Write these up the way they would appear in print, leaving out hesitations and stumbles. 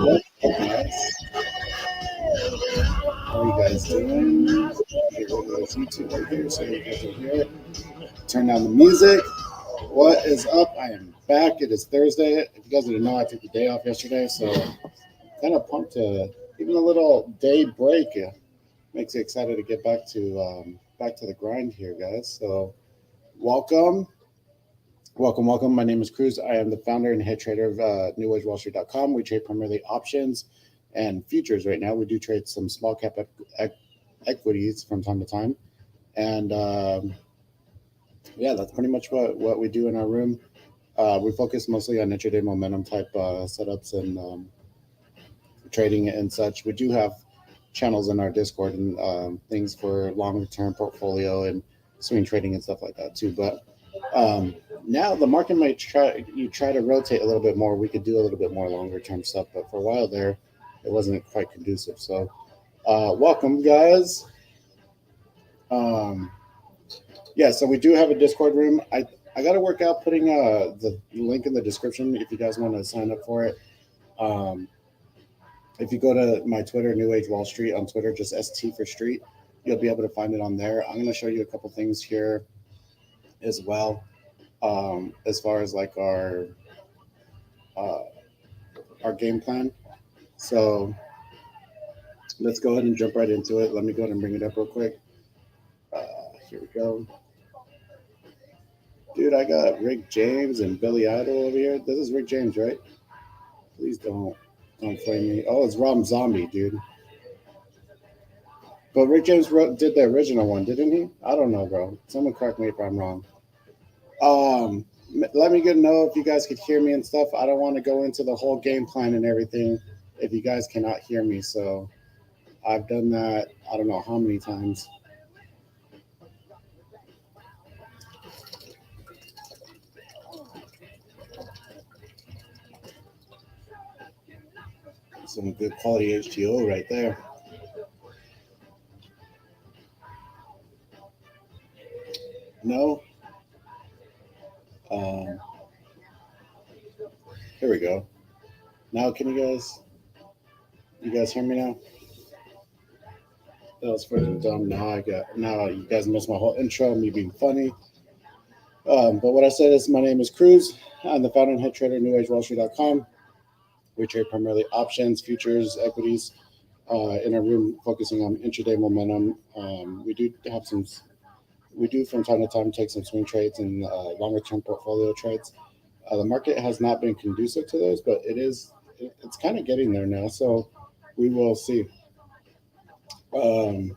What up, guys? How are you guys doing? Here goes YouTube right here so you guys can hear it. Turn down the music. What is up? I am back. It is Thursday. If you guys didn't know, I took the day off yesterday, so kind of pumped to even a little day break. Makes you excited to get back to the grind here, guys. So welcome. Welcome. My name is Cruz. I am the founder and head trader of NewAgeWallStreet.com. We trade primarily options and futures right now. We do trade some small cap equities from time to time. And yeah, that's pretty much what we do in our room. We focus mostly on intraday momentum type setups and trading and such. We do have channels in our Discord and things for longer term portfolio and swing trading and stuff like that too. But now the market might try to rotate a little bit more. We could do a little bit more longer term stuff, but for a while there, it wasn't quite conducive. So, welcome, guys. Um, yeah, so we do have a Discord room. I got to work out putting the link in the description if you guys want to sign up for it. Um, if you go to my Twitter, New Age Wall Street on Twitter, just ST for Street, you'll be able to find it on there. I'm going to show you a couple things here as well, as far as like uh, our game plan. So let's go ahead and jump right into it. Let me go ahead and bring it up real quick. Here we go. Dude, I got Rick James and Billy Idol over here. This is Rick James, right? Please don't flame me. Oh, it's Rob Zombie, dude. But Rick James did the original one, didn't he? I don't know, bro. Someone correct me if I'm wrong. Let me know if you guys could hear me and stuff. I don't want to go into the whole game plan and everything if you guys cannot hear me. So I've done that. I don't know how many times. Some good quality HTO right there. No. Um, Here we go. Now, can you guys hear me now? That was freaking dumb. Now you guys missed my whole intro, me being funny. But what I said is my name is Cruz. I'm the founder and head trader of NewAgeWallStreet.com. We trade primarily options, futures, equities. In our room, focusing on intraday momentum. We do from time to time take some swing trades and longer term portfolio trades. The market has not been conducive to those, but it's kind of getting there now. So we will see. Um,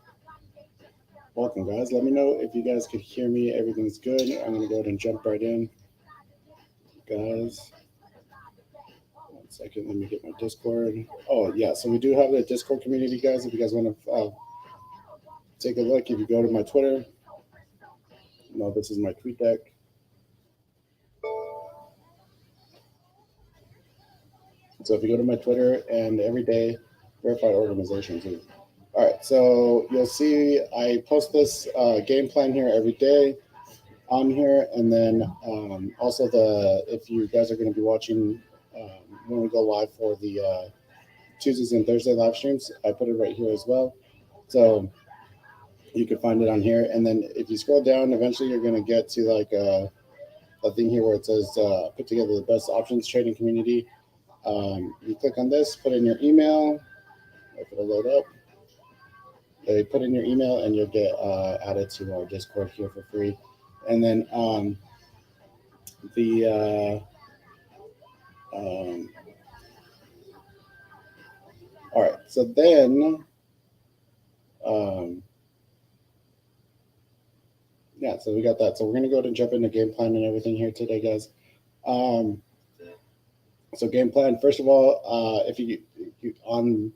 Welcome, guys. Let me know if you guys could hear me. Everything's good. I'm going to go ahead and jump right in, guys. 1 second. Let me get my Discord. Oh, yeah. So we do have the Discord community, guys. If you guys want to take a look, if you go to my Twitter, this is my tweet deck. So if you go to my Twitter and every day, verified organization too. All right, so you'll see I post this game plan here every day on here, and then also if you guys are going to be watching when we go live for the Tuesdays and Thursday live streams, I put it right here as well. So you can find it on here, and then if you scroll down, eventually you're going to get to like a thing here where it says put together the best options trading community. You click on this, put in your email, if it'll load up. They put in your email and you'll get added to our Discord here for free. And then all right, so then yeah, so we got that. So we're gonna go ahead and jump into game plan and everything here today, guys. So game plan. First of all, if you on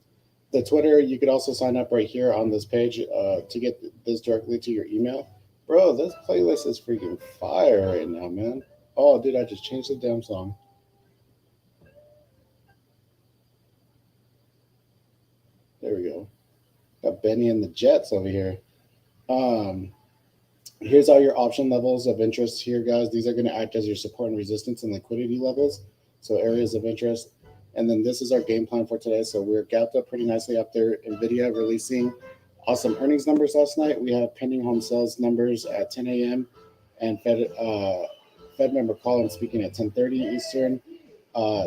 the Twitter, you could also sign up right here on this page to get this directly to your email. Bro, this playlist is freaking fire right now, man. Oh, dude, I just changed the damn song. There we go. Got Benny and the Jets over here. Here's all your option levels of interest here, guys. These are going to act as your support and resistance and liquidity levels. So areas of interest. And then this is our game plan for today. So we're gapped up pretty nicely after NVIDIA releasing awesome earnings numbers last night. We have pending home sales numbers at 10 a.m. and Fed member Collin speaking at 10:30 Eastern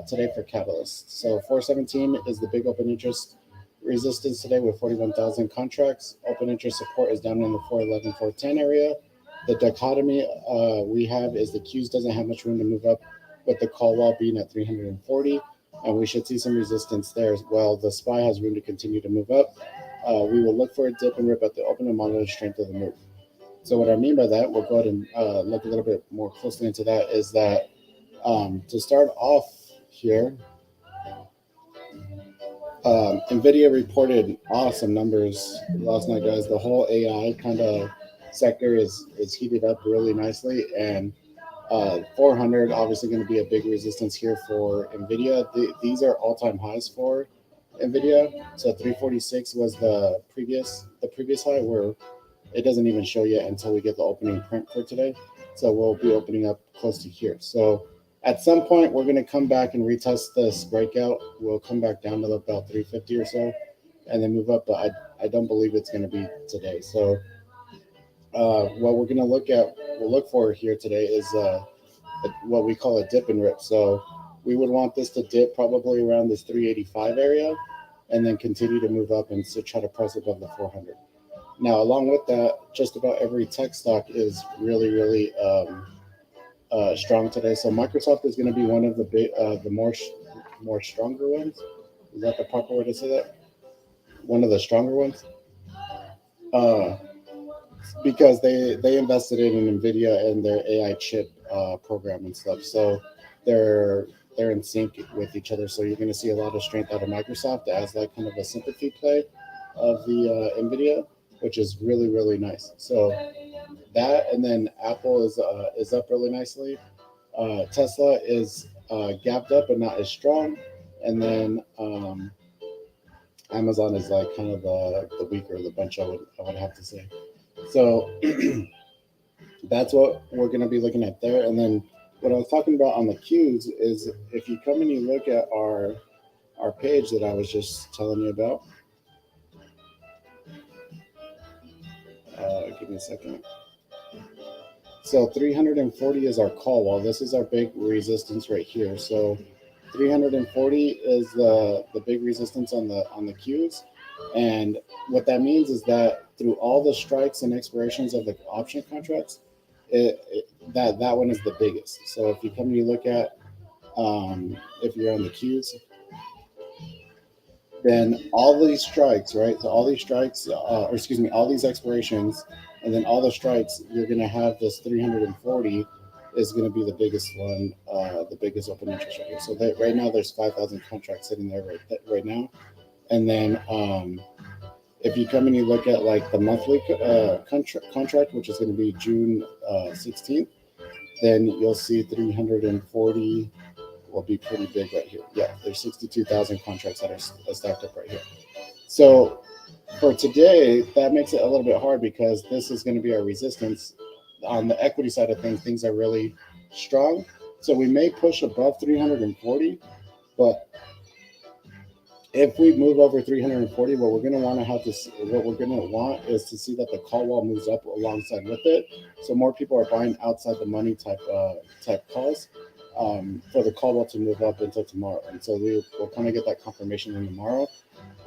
today for Catalyst. So 417 is the big open interest resistance today with 41,000 contracts. Open interest support is down in the 411, 410 area. The dichotomy we have is the Qs doesn't have much room to move up, with the call wall being at 340, and we should see some resistance there as well. The SPY has room to continue to move up. We will look for a dip and rip at the open and monitor the strength of the move. So what I mean by that, we'll go ahead and look a little bit more closely into that, is that to start off here, NVIDIA reported awesome numbers last night, guys. The whole AI kind of sector is heated up really nicely, and 400 obviously going to be a big resistance here for NVIDIA. These are all-time highs for NVIDIA. So 346 was the previous high, where it doesn't even show yet until we get the opening print for today. So we'll be opening up close to here. So at some point, we're going to come back and retest this breakout. We'll come back down to about 350 or so and then move up. But I don't believe it's going to be today. So what we're going to look for here today is what we call a dip and rip. So we would want this to dip probably around this 385 area and then continue to move up and so try to press above the 400. Now, along with that, just about every tech stock is really, really strong today. So Microsoft is going to be one of the more stronger ones. Is that the proper way to say that? One of the stronger ones, uh, because they invested in Nvidia and their AI chip program and stuff. So they're in sync with each other. So you're going to see a lot of strength out of Microsoft as like kind of a sympathy play of the Nvidia, which is really, really nice. So that, and then Apple is up really nicely. Tesla is gapped up but not as strong, and then Amazon is like kind of the weaker of the bunch. I would have to say. So that's what we're going to be looking at there. And then what I was talking about on the Qs is if you come and you look at our page that I was just telling you about. Give me a second. So 340 is our call wall. This is our big resistance right here. So 340 is the big resistance on the Qs. And what that means is that through all the strikes and expirations of the option contracts, that one is the biggest. So if you come and you look at if you're on the Qs, then all these strikes, right? So all these strikes, or excuse me, all these expirations, and then all the strikes, you're going to have this 340 is going to be the biggest one, the biggest open interest right here. So that right now there's 5,000 contracts sitting there right now, and then if you come and you look at like the monthly contract, which is going to be June 16th, then you'll see 340 will be pretty big right here. Yeah, there's 62,000 contracts that are stacked up right here. So for today, that makes it a little bit hard because this is going to be our resistance. On the equity side of things, things are really strong. So we may push above 340, but if we move over 340, what we're going to want is to see that the call wall moves up alongside with it. So more people are buying outside the money type calls for the call wall to move up until tomorrow. And so we'll kind of get that confirmation in tomorrow.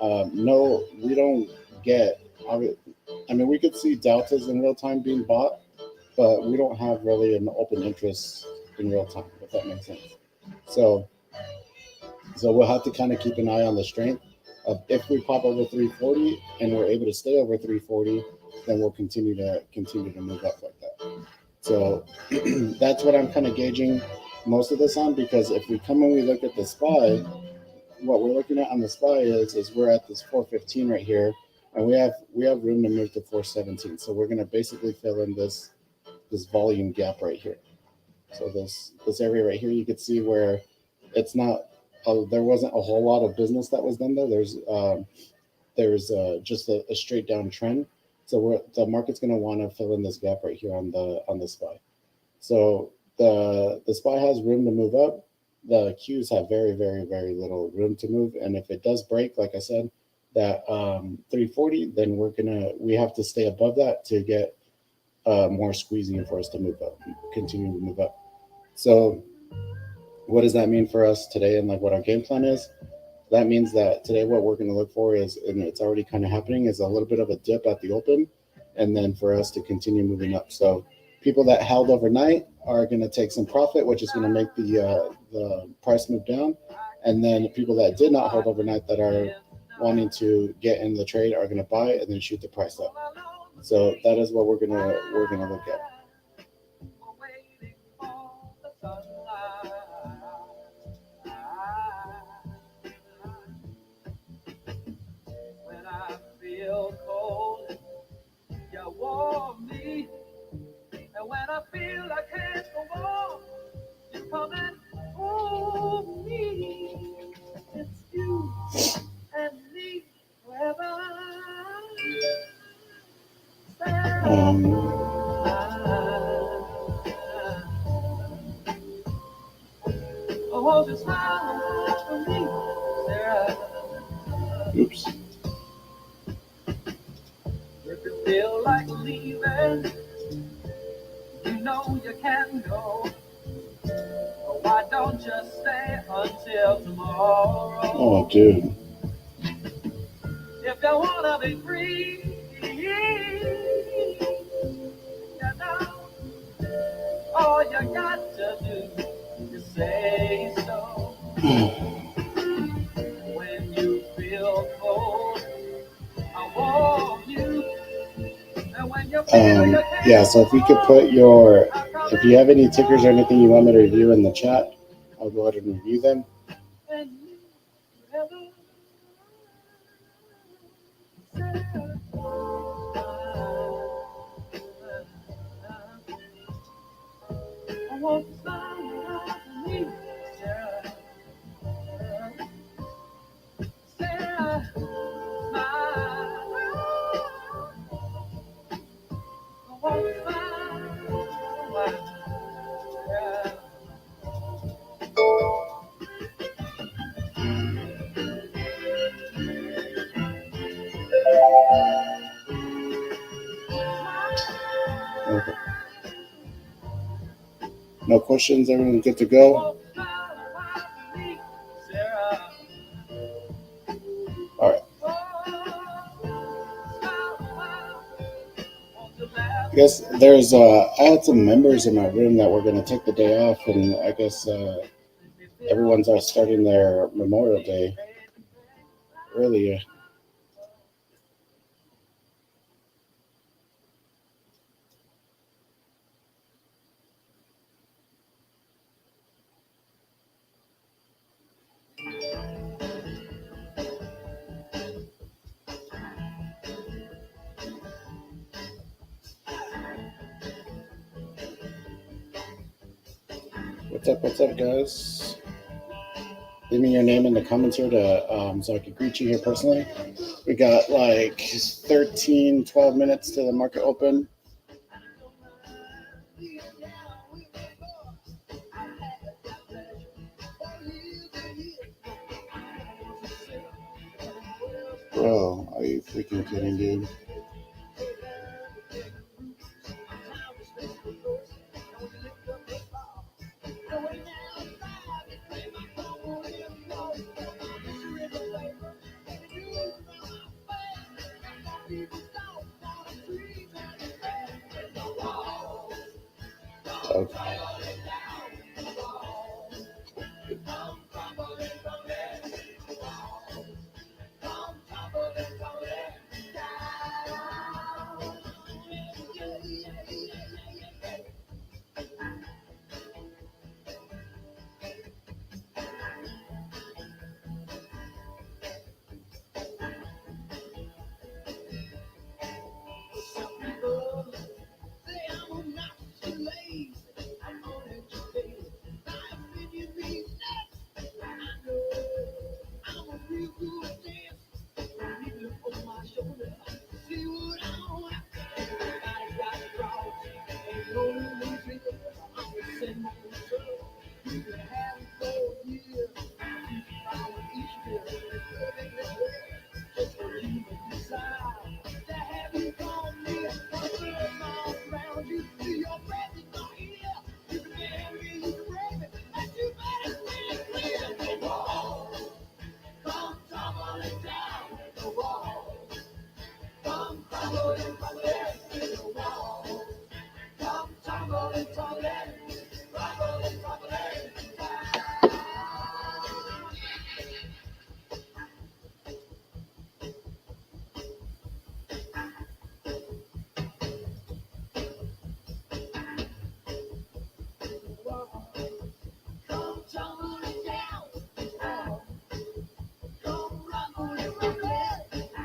No, we don't get. I mean, we could see deltas in real time being bought, but we don't have really an open interest in real time, if that makes sense. So we'll have to kind of keep an eye on the strength of if we pop over 340 and we're able to stay over 340, then we'll continue to move up like that. So that's what I'm kind of gauging most of this on, because if we come and we look at the SPY, what we're looking at on the SPY is we're at this 415 right here, and we have room to move to 417. So we're going to basically fill in this volume gap right here. So this area right here, you could see where it's not. There wasn't a whole lot of business that was done there. There's just a straight down trend. So the market's going to want to fill in this gap right here on the SPY. So the SPY has room to move up, the queues have very, very, very little room to move. And if it does break, like I said, that 340, then we have to stay above that to get more squeezing for us to move up, continue to move up. So what does that mean for us today and like what our game plan is? That means that today what we're going to look for is, and it's already kind of happening, is a little bit of a dip at the open, and then for us to continue moving up. So people that held overnight are going to take some profit, which is going to make the price move down, and then people that did not hold overnight that are wanting to get in the trade are going to buy and then shoot the price up. So that is what we're gonna look at. When I feel cold, you warm me. And when I feel I can't go on, you come and hold me. It's you and me forever. Oh, won't you smile for me, Sarah? Oops. If you feel like leaving, you know you can go. But why don't you stay until tomorrow? Oh, dude. If you wanna be free, you know, all you got to do is say so. When you feel cold, I warm you. And when you feel you Yeah, so if you could put if you have any tickers or anything you want me to review in the chat, I'll go ahead and review them. and you forever. I want to smile for me, Sarah. Sarah, smile. I want to smile. Sarah. Okay. No questions. Everyone good to go? All right. I guess I had some members in my room that were going to take the day off, and I guess everyone's starting their Memorial Day earlier. What's up, guys? Leave me your name in the comments here so I can greet you here personally. We got like 13, 12 minutes to the market open. Bro, are you freaking kidding, dude? Okay.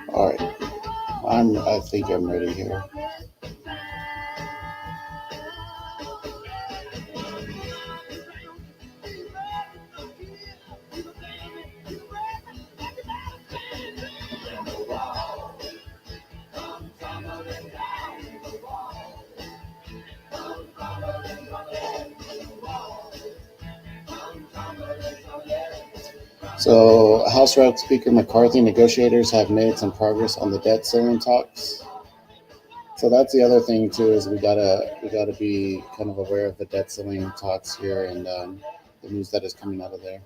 All right, I think I'm ready here. So, House Rep Speaker McCarthy, negotiators have made some progress on the debt ceiling talks. So that's the other thing too is we gotta be kind of aware of the debt ceiling talks here and the news that is coming out of there.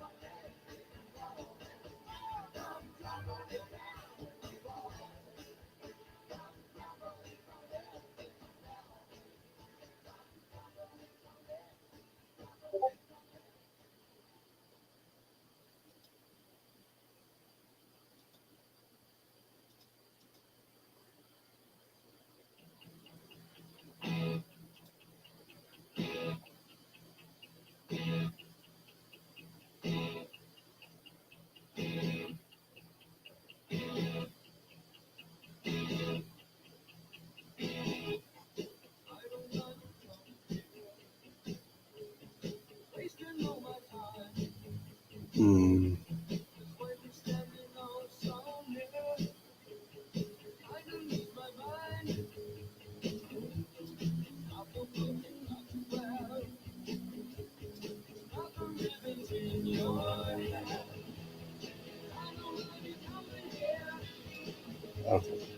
Hmm. Okay.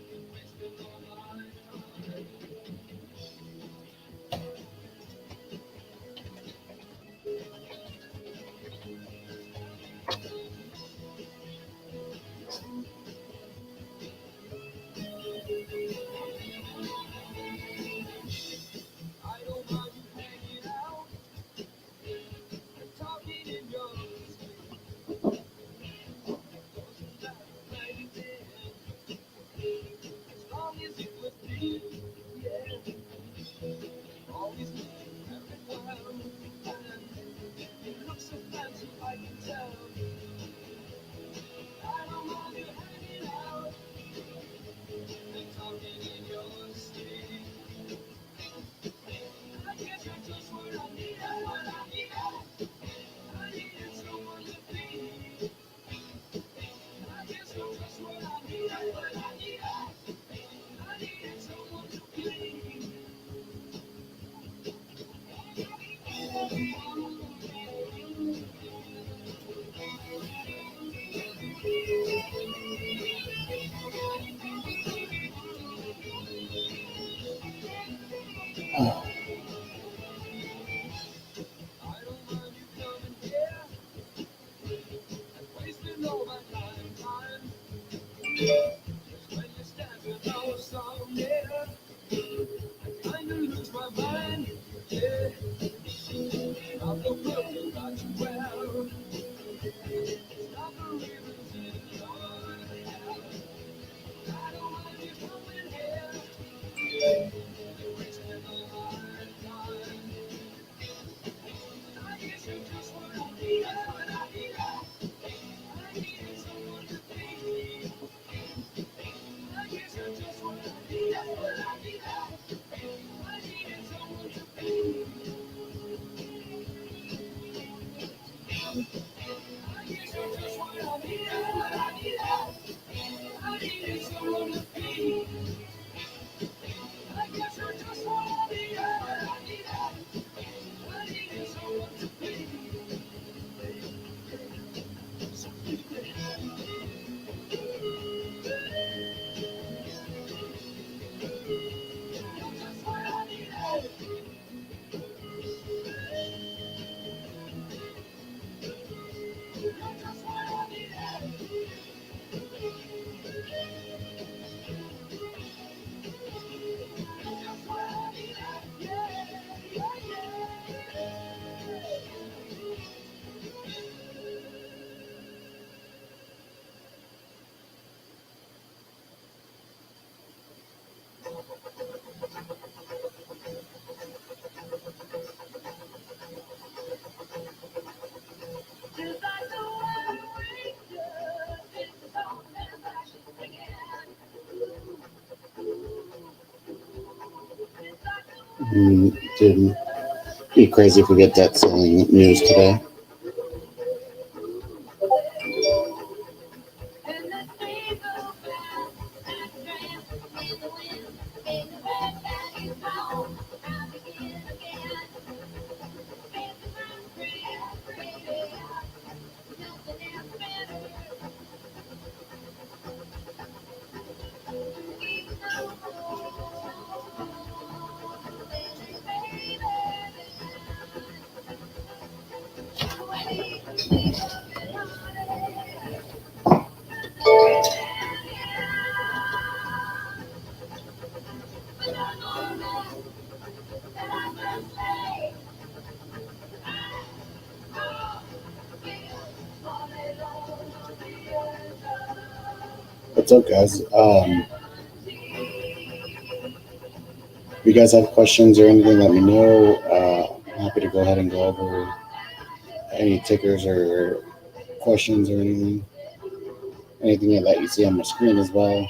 It'd be crazy if we get debt ceiling news today. What's up, guys? If you guys have questions or anything, let me know. I'm happy to go ahead and go over any tickers or questions or anything that you see on my screen as well.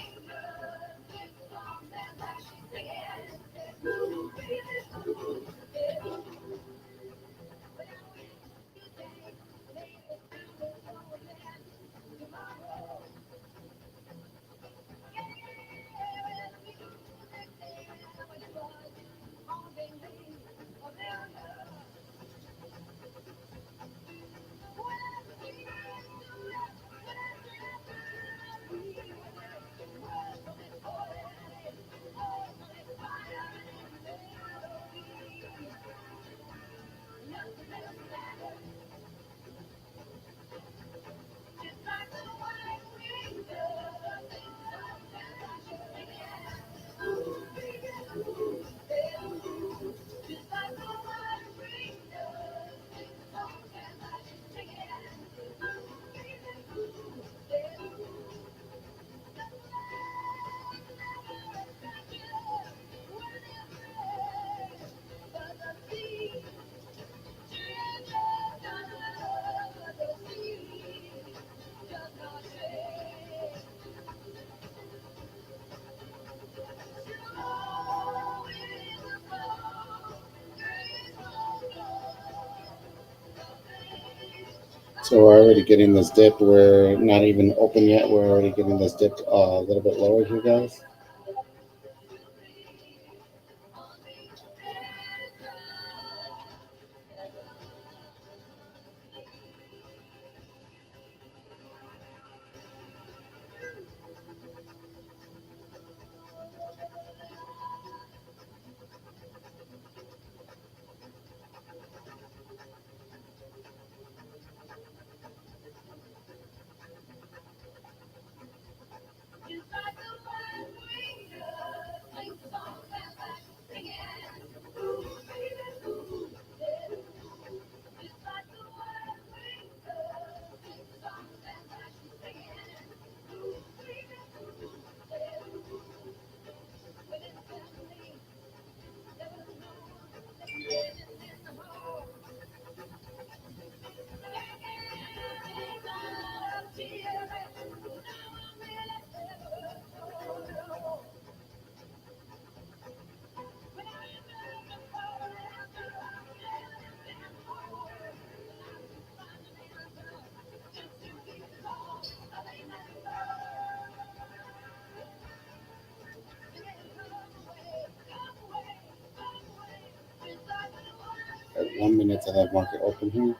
So we're already getting this dip. We're not even open yet. We're already getting this dip a little bit lower here, guys. At 1 minute to that market open here.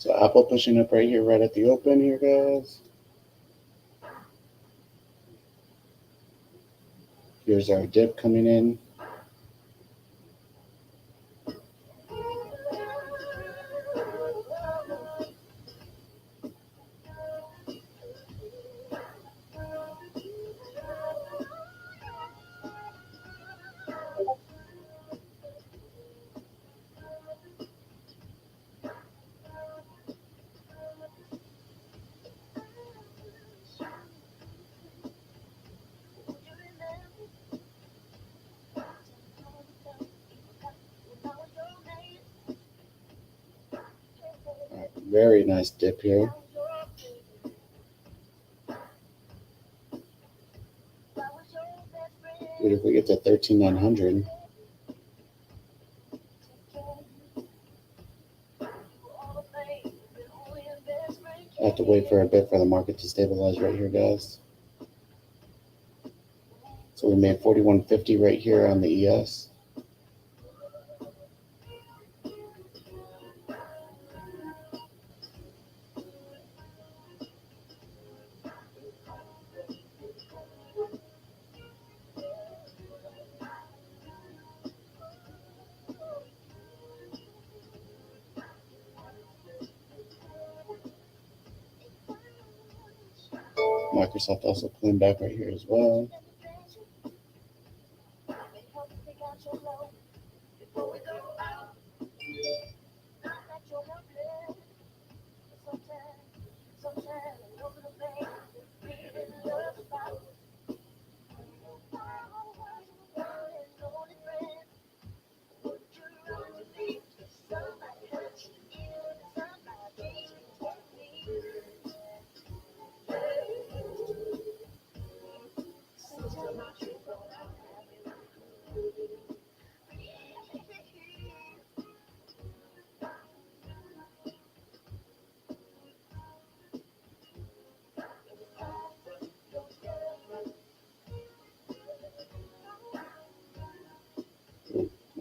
So Apple pushing up right here, right at the open here, guys. Here's our dip coming in. Very nice dip here. Dude, if we get to 13,900, I have to wait for a bit for the market to stabilize right here, guys. So we made 41.50 right here on the ES. Microsoft also pulling back right here as well.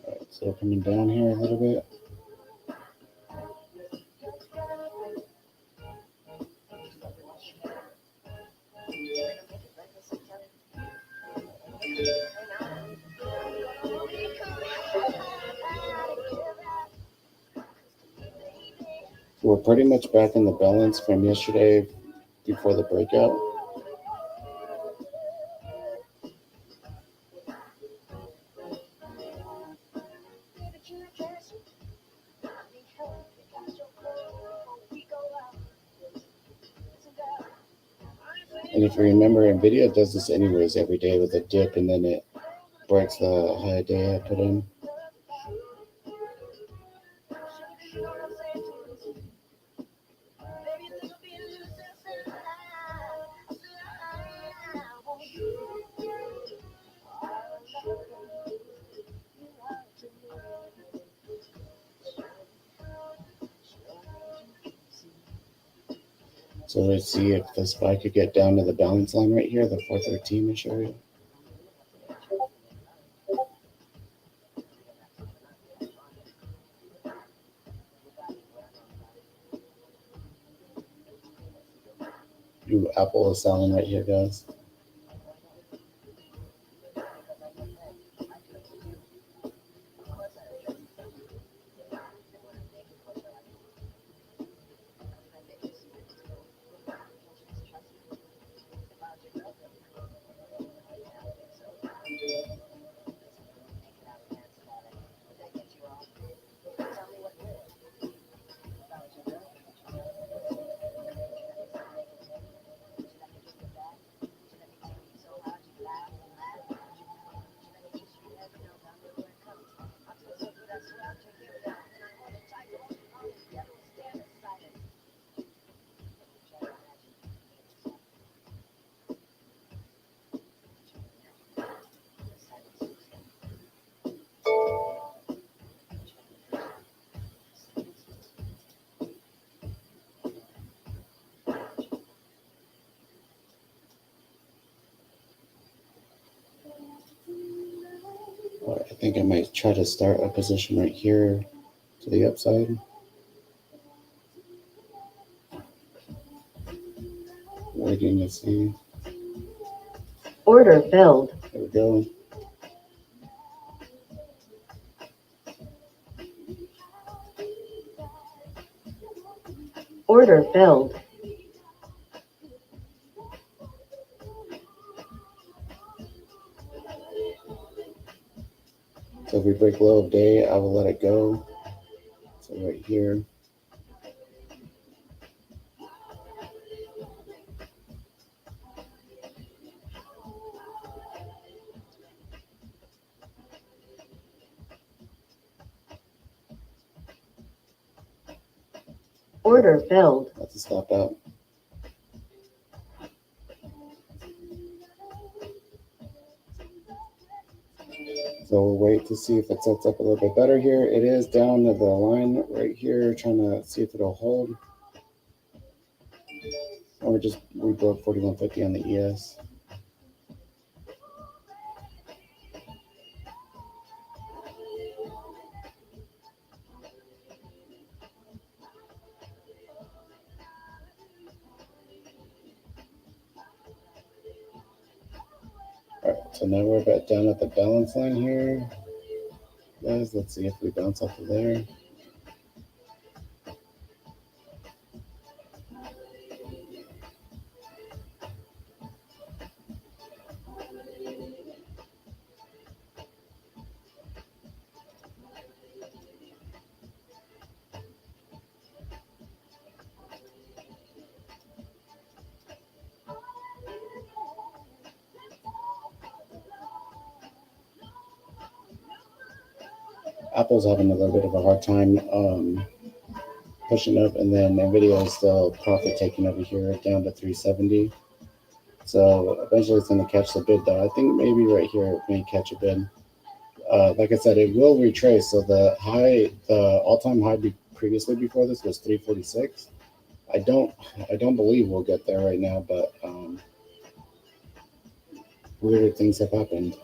Alright, so coming down here a little bit. So we're pretty much back in the balance from yesterday before the breakout. And if you remember, NVIDIA does this anyways every day with a dip, and then it breaks the high day I put in. So let's see if the SPY could get down to the balance line right here, the 413 I show you. Ooh, Apple is selling right here, guys. I think I might try to start a position right here to the upside. to see. Order filled. There we go. Order filled. So if we break low of day, I will let it go. So right here. Order filled. That's a stop out. So we'll wait to see if it sets up a little bit better here. It is down to the line right here, trying to see if it'll hold. Or we broke 4150 on the ES. All right, so now we're back down at the balance line here. Guys, let's see if we bounce off of there. Apple's having a little bit of a hard time pushing up, and then Nvidia is still profit taking over here down to 370. So eventually it's going to catch the bid, though. I think maybe right here it may catch a bid. Like I said, it will retrace. So the all-time high previously before this was 346. I don't believe we'll get there right now, but weirder things have happened.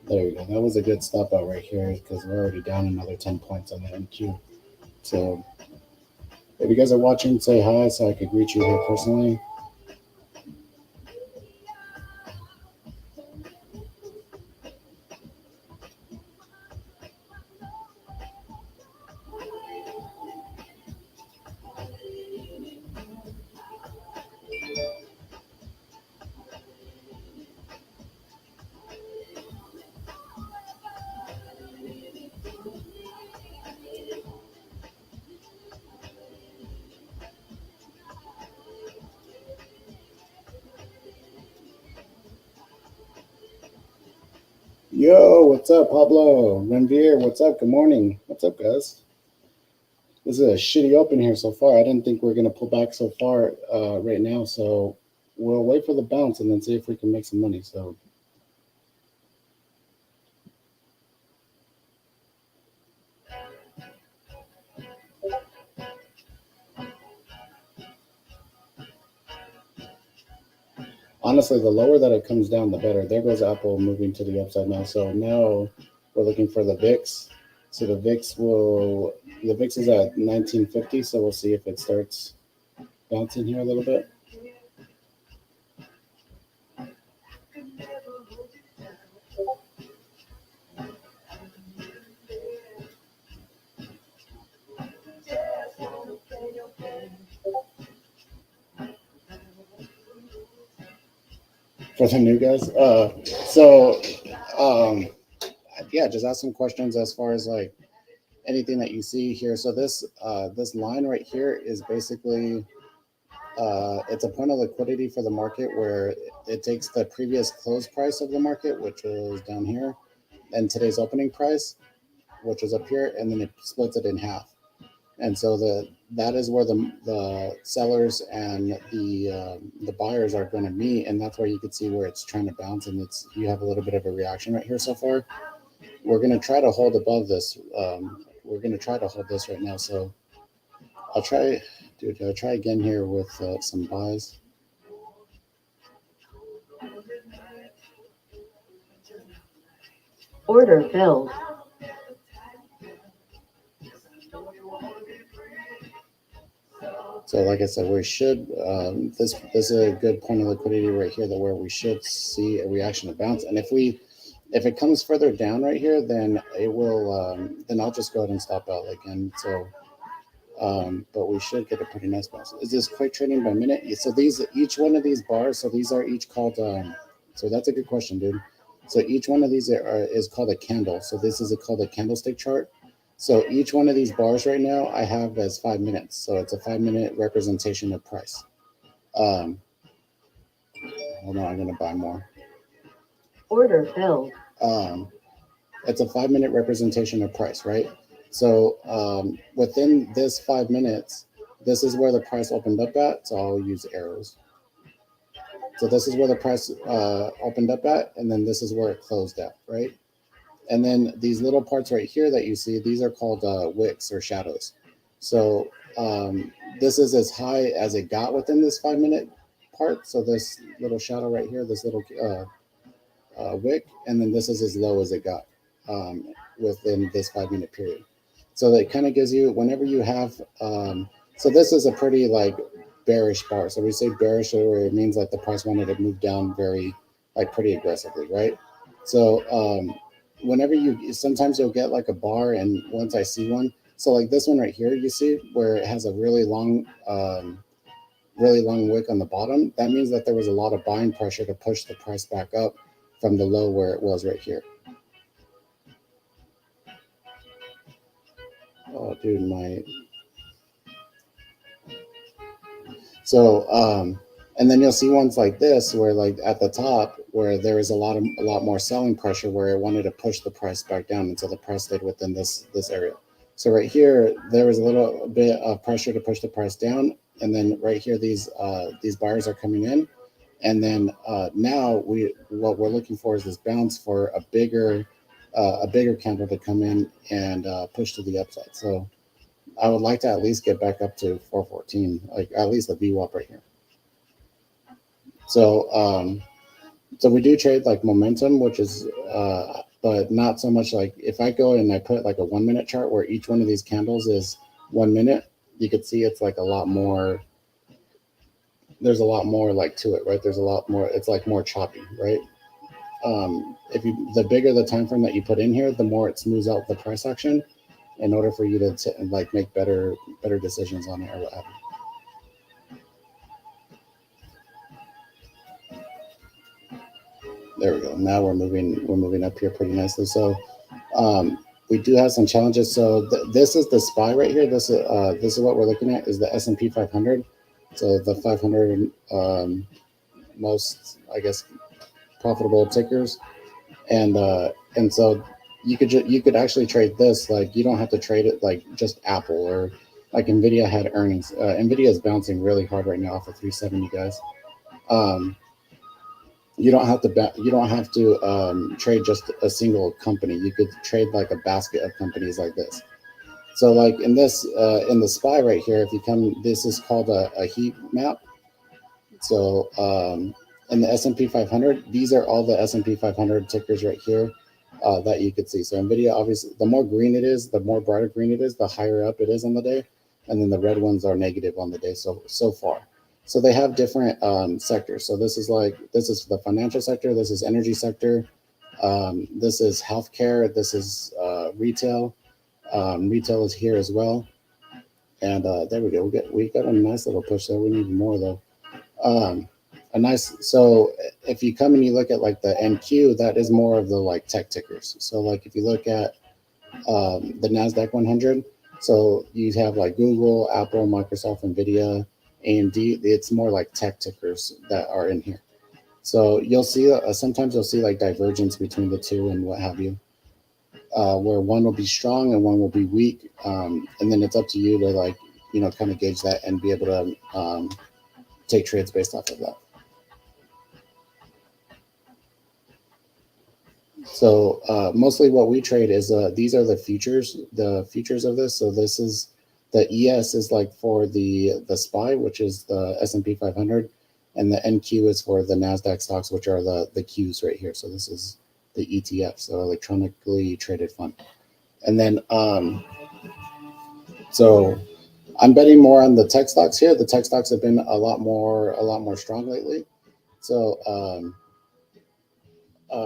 There we go. That was a good stop out right here because we're already down another 10 points on the MQ. So if you guys are watching, say hi so I could greet you here personally. Yo, what's up, Pablo? Renvier, what's up? Good morning. What's up, guys? This is a shitty open here so far. I didn't think we are going to pull back so far right now. So we'll wait for the bounce and then see if we can make some money. So honestly, the lower that it comes down, the better. There goes Apple moving to the upside now. So now we're looking for the VIX. So the VIX is at 1950. So we'll see if it starts bouncing here a little bit. For the new guys. Yeah, just ask some questions as far as like anything that you see here. So this line right here is basically it's a point of liquidity for the market where it takes the previous close price of the market, which is down here, and today's opening price, which is up here, and then it splits it in half. And so that is where the sellers and the buyers are going to meet, and that's where you can see where it's trying to bounce, and you have a little bit of a reaction right here so far. We're going to try to hold above this. We're going to try to hold this right now. So I'll try again here with some buys. Order filled. So like I said, we should, this is a good point of liquidity right here that where we should see a reaction to bounce. And if it comes further down right here, then it will, then I'll just go ahead and stop out again. So, but we should get a pretty nice bounce. Is this quick trading by minute? So each one of these bars, so these are each called, so that's a good question, dude. So each one of these is called a candle. So this is called a candlestick chart. So each one of these bars right now I have as 5 minutes. So it's a 5-minute representation of price. Hold on, I'm gonna buy more. Order filled. It's a 5-minute representation of price, right? So within this 5 minutes, this is where the price opened up at. So I'll use arrows. So this is where the price opened up at, and then this is where it closed at, right? And then these little parts right here that you see, these are called wicks or shadows. So this is as high as it got within this 5-minute part. So this little shadow right here, this little wick, and then this is as low as it got within this 5-minute period. So that kind of gives you, whenever you have, so this is a pretty like bearish bar. So we say bearish, or it means like the price wanted to move down very, like pretty aggressively, right? So whenever sometimes you'll get like a bar, and once I see one, so like this one right here, you see where it has a really long wick on the bottom, that means that there was a lot of buying pressure to push the price back up from the low where it was right here. Oh, dude, so and then you'll see ones like this where like at the top where there is a lot more selling pressure where it wanted to push the price back down until the price stayed within this area. So right here there was a little bit of pressure to push the price down, and then right here these buyers are coming in, and then now what we're looking for is this bounce for a bigger candle to come in and push to the upside. So I would like to at least get back up to 414, like at least the VWAP right here. So so we do trade like momentum, which is but not so much like if I go and I put like a 1-minute chart where each one of these candles is 1 minute, you could see it's like a lot more, there's a lot more like to it, right? There's a lot more, it's like more choppy, right? The bigger the time frame that you put in here, the more it smooths out the price action in order for you to like make better decisions on it or what have you. There we go. Now we're moving up here pretty nicely. So we do have some challenges. So this is the SPY right here. This is what we're looking at, is the S&P 500. So the 500 most, I guess, profitable tickers, and so you could actually trade this. Like you don't have to trade it like just Apple or like Nvidia had earnings. Nvidia is bouncing really hard right now off of 370, guys. You don't have to trade just a single company. You could trade like a basket of companies like this. So like in this in the SPY right here, if you come, this is called a heat map. So in the S&P 500, these are all the S&P 500 tickers right here that you could see. So Nvidia, obviously, the more green it is, the more brighter green it is, the higher up it is on the day, and then the red ones are negative on the day so far. So they have different sectors. So this is the financial sector, this is energy sector, this is healthcare, this is retail. Retail is here as well, and there we go. We got a nice little push there. We need more though. So if you come and you look at like the NQ, that is more of the like tech tickers. So like if you look at the NASDAQ 100, so you have like Google, Apple, Microsoft, Nvidia, AMD. It's more like tech tickers that are in here. So you'll see sometimes you'll see like divergence between the two and what have you, where one will be strong and one will be weak, and then it's up to you to like kind of gauge that and be able to take trades based off of that. So mostly what we trade is these are the futures of this. So this is the ES is like for the SPY, which is the S&P 500, and the NQ is for the NASDAQ stocks, which are the Qs right here. So this is the ETF, so electronically traded fund. And then so I'm betting more on the tech stocks here. The tech stocks have been a lot more strong lately. So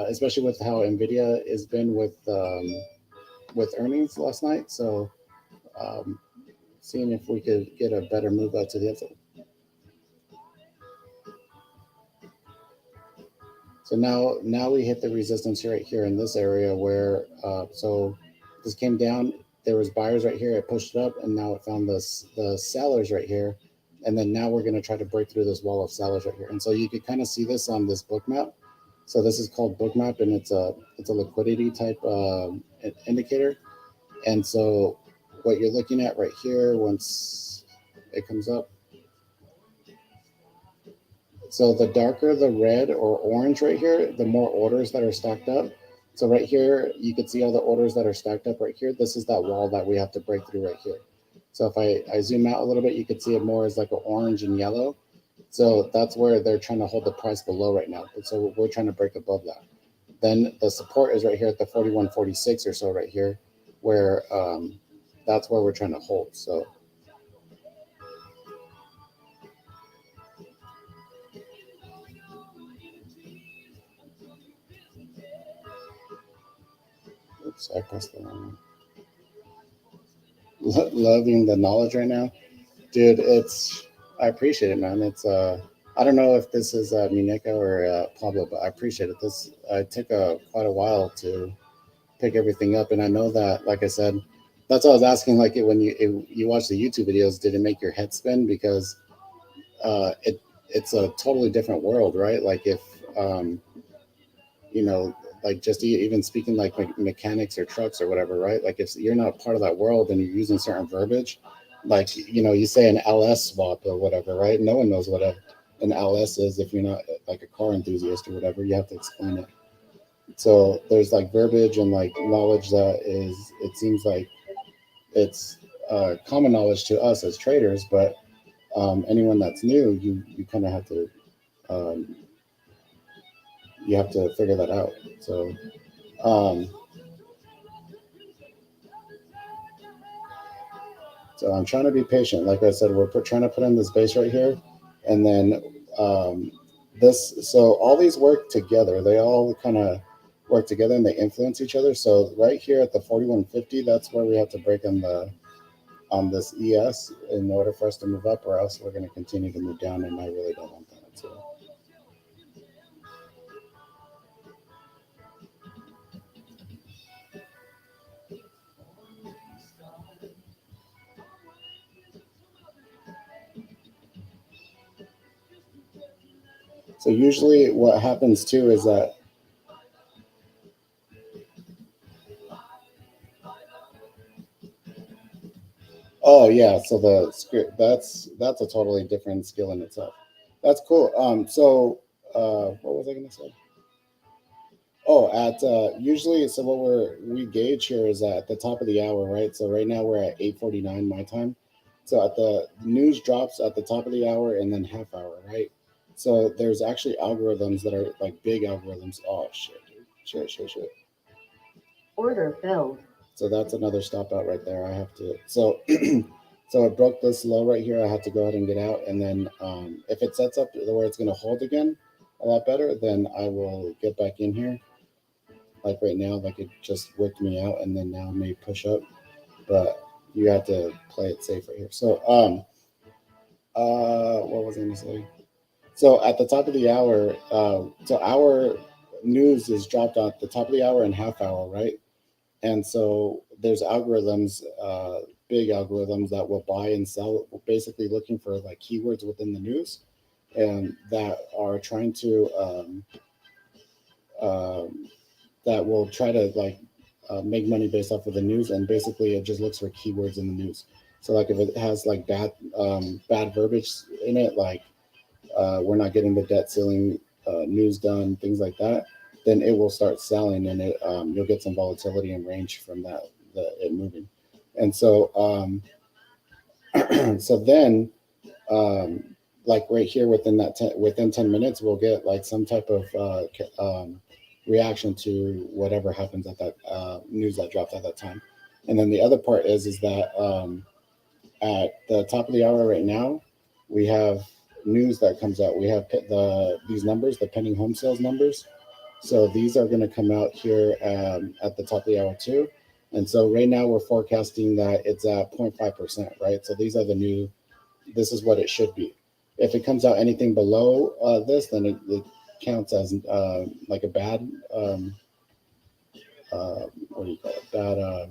especially with how Nvidia has been with earnings last night. So um, seeing if we could get a better move out to the upside. So now we hit the resistance right here in this area where so this came down. There was buyers right here. It pushed it up, and now it found the sellers right here. And then now we're going to try to break through this wall of sellers right here. And so you could kind of see this on this book map. So this is called book map, and it's a liquidity type indicator. And so what you're looking at right here, once it comes up, so the darker the red or orange right here, the more orders that are stacked up. So right here, you can see all the orders that are stacked up right here. This is that wall that we have to break through right here. So if I zoom out a little bit, you can see it more as like an orange and yellow. So that's where they're trying to hold the price below right now. So we're trying to break above that. Then the support is right here at the 41.46 or so right here, where that's where we're trying to hold. So oops, I pressed the wrong one. Loving the knowledge right now. Dude, I appreciate it, man. It's I don't know if this is Mineka or Pablo, but I appreciate it. This took quite a while to pick everything up, and I know that, like I said, that's what I was asking. Like when you watch the YouTube videos, did it make your head spin? Because it's a totally different world, right? Like if um, you know, like just even speaking like mechanics or trucks or whatever, right? Like if you're not part of that world and you're using certain verbiage, like you say an LS swap or whatever, right? No one knows what an LS is if you're not like a car enthusiast or whatever. You have to explain it. So there's like verbiage and like knowledge that is. It seems like it's common knowledge to us as traders, but anyone that's new, you kind of have to um, figure that out. So. Um, So I'm trying to be patient. Like I said, trying to put in this base right here, and then um, this. So all these work together. They all kind of work together and they influence each other. So right here at the 4150, that's where we have to break on this ES in order for us to move up, or else we're going to continue to move down, and I really don't want that. So usually what happens too is that oh yeah, so the script that's a totally different skill in itself. That's cool. So what was I gonna say? Oh, at usually, so what we gauge here is at the top of the hour, right? So right now we're at 8:49 my time. So at the news drops at the top of the hour and then half hour, right? So there's actually algorithms that are like big algorithms. Oh shit, dude. Shit. Order filled. So that's another stop out right there. I have to so so it broke this low right here. I have to go ahead and get out, and then if it sets up where it's going to hold again a lot better, then I will get back in here. Like right now, like it just worked me out, and then now may push up, but you have to play it safe right here. So what was I going to say? So at the top of the hour, so our news is dropped at the top of the hour and half hour, right? And so there's algorithms, big algorithms that will buy and sell, basically looking for like keywords within the news, and that are trying to um, that will try to like make money based off of the news, and basically it just looks for keywords in the news. So like if it has like bad verbiage in it, like we're not getting the debt ceiling news done, things like that, then it will start selling, and you'll get some volatility and range from it moving. And so so then um, like right here within 10 minutes, we'll get like some type of reaction to whatever happens at that news that dropped at that time. And then the other part is that at the top of the hour right now, we have news that comes out. We have these numbers, the pending home sales numbers. So these are going to come out here at the top of the hour too. And so right now we're forecasting that it's at 0.5%, right? So these are the new, this is what it should be. If it comes out anything below this, then it counts as like a bad, what do you call it?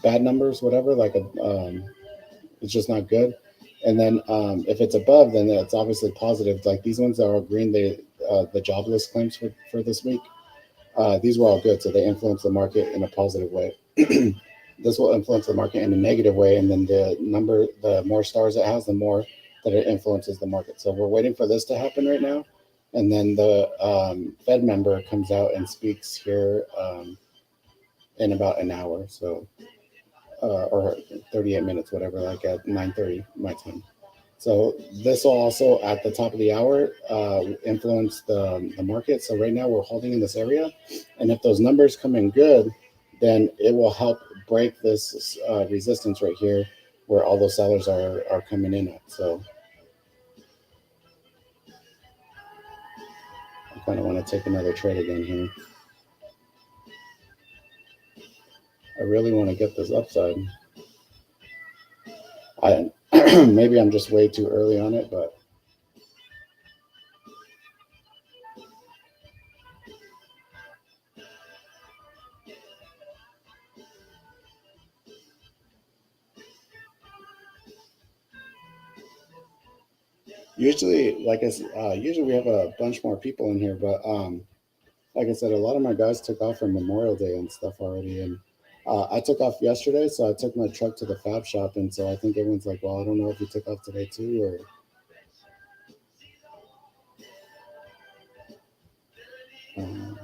Bad numbers, whatever, like it's just not good. And then if it's above, then it's obviously positive. Like these ones that are green, the jobless claims for this week, these were all good, so they influence the market in a positive way. This will influence the market in a negative way, and then the more stars it has, the more that it influences the market. So we're waiting for this to happen right now, and then the Fed member comes out and speaks here in about an hour, so or 38 minutes, whatever, like at 9:30 my time. So this will also at the top of the hour influence the market. So right now we're holding in this area, and if those numbers come in good, then it will help break this resistance right here, where all those sellers are coming in at. So I kind of want to take another trade again here. I really want to get this upside. I maybe I'm just way too early on it, but usually, usually we have a bunch more people in here, but like I said, a lot of my guys took off for Memorial Day and stuff already, and I took off yesterday, so I took my truck to the fab shop, and so I think everyone's like, "Well, I don't know if you took off today too," or um,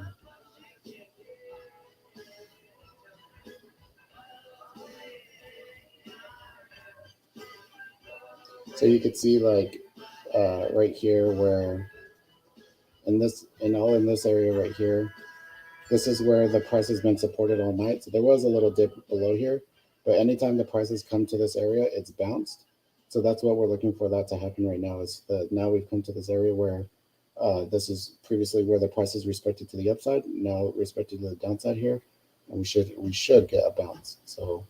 so you could see like right here where in this area right here, this is where the price has been supported all night. So there was a little dip below here, but anytime the prices come to this area, it's bounced. So that's what we're looking for that to happen right now. Is that now we've come to this area where this is previously where the price is respected to the upside, now respected to the downside here, and we should get a bounce. So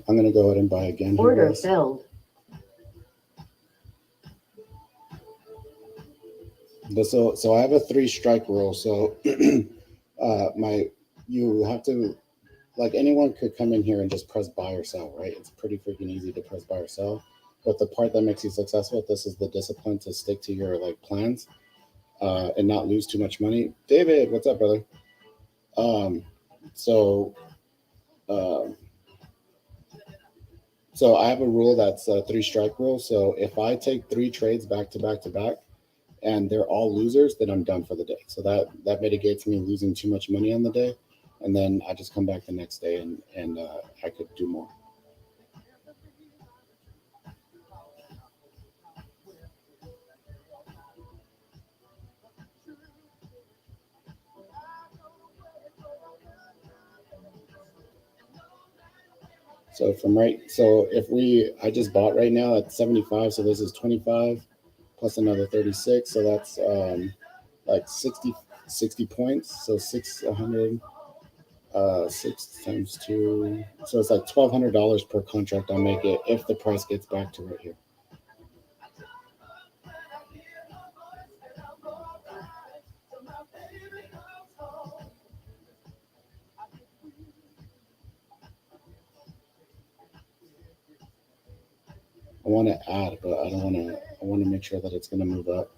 I'm gonna go ahead and buy again here, Order guys. filled. So I have a three strike rule. So my you have to, like, anyone could come in here and just press buy or sell, right? It's pretty freaking easy to press buy or sell. But the part that makes you successful, this is the discipline to stick to your like plans and not lose too much money. David, what's up, brother? Um, so um, so I have a rule that's a three strike rule. So if I take three trades back to back to back and they're all losers, then I'm done for the day. So that mitigates me losing too much money on the day, and then I just come back the next day and I could do more. So if I just bought right now at 75, so this is 25 plus another 36, so that's like 60 points. So 600, 6 times 2, so it's like $1,200 per contract. I'll make it if the price gets back to right here. I want to add, but I don't want to. I want to make sure that it's going to move up.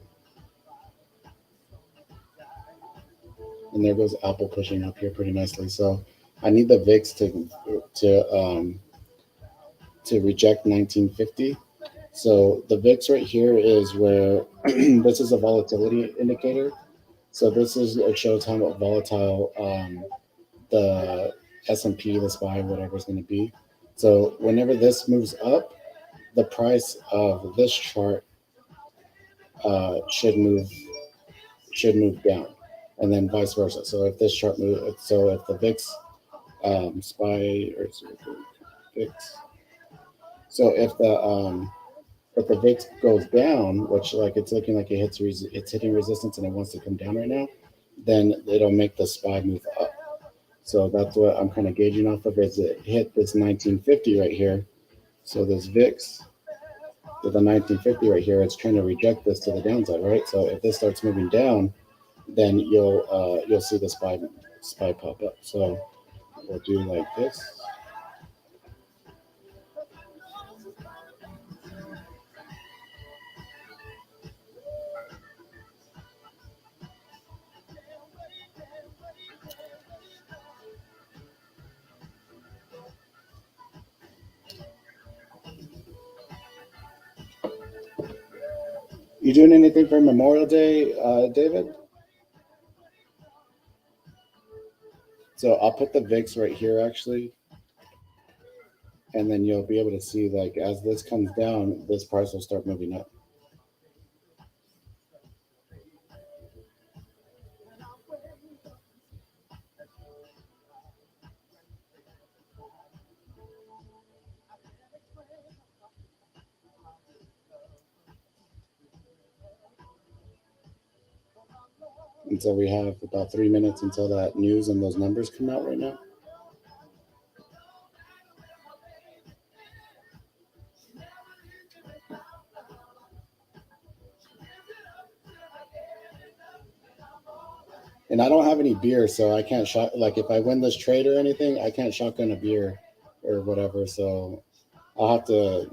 And there goes Apple pushing up here pretty nicely. So I need the VIX to reject 1950. So the VIX right here is where this is a volatility indicator. So this is it shows how volatile the S&P, the SPY, whatever is going to be. So whenever this moves up, the price of this chart should move down, and then vice versa. So if this chart move, so if the VIX SPY or is it VIX, so if the VIX goes down, which like it's looking like it's hitting resistance and it wants to come down right now, then it'll make the SPY move up. So that's what I'm kind of gauging off of. Is it hit this 1950 right here? So this VIX with the 1950 right here, it's trying to reject this to the downside, right? So if this starts moving down, then you'll see the SPY pop up. So we'll do like this. You doing anything for Memorial Day, David? So I'll put the VIX right here actually, and then you'll be able to see like as this comes down, this price will start moving up. And so we have about 3 minutes until that news and those numbers come out right now. And I don't have any beer, so I can't shot like if I win this trade or anything, I can't shotgun a beer or whatever. So I'll have to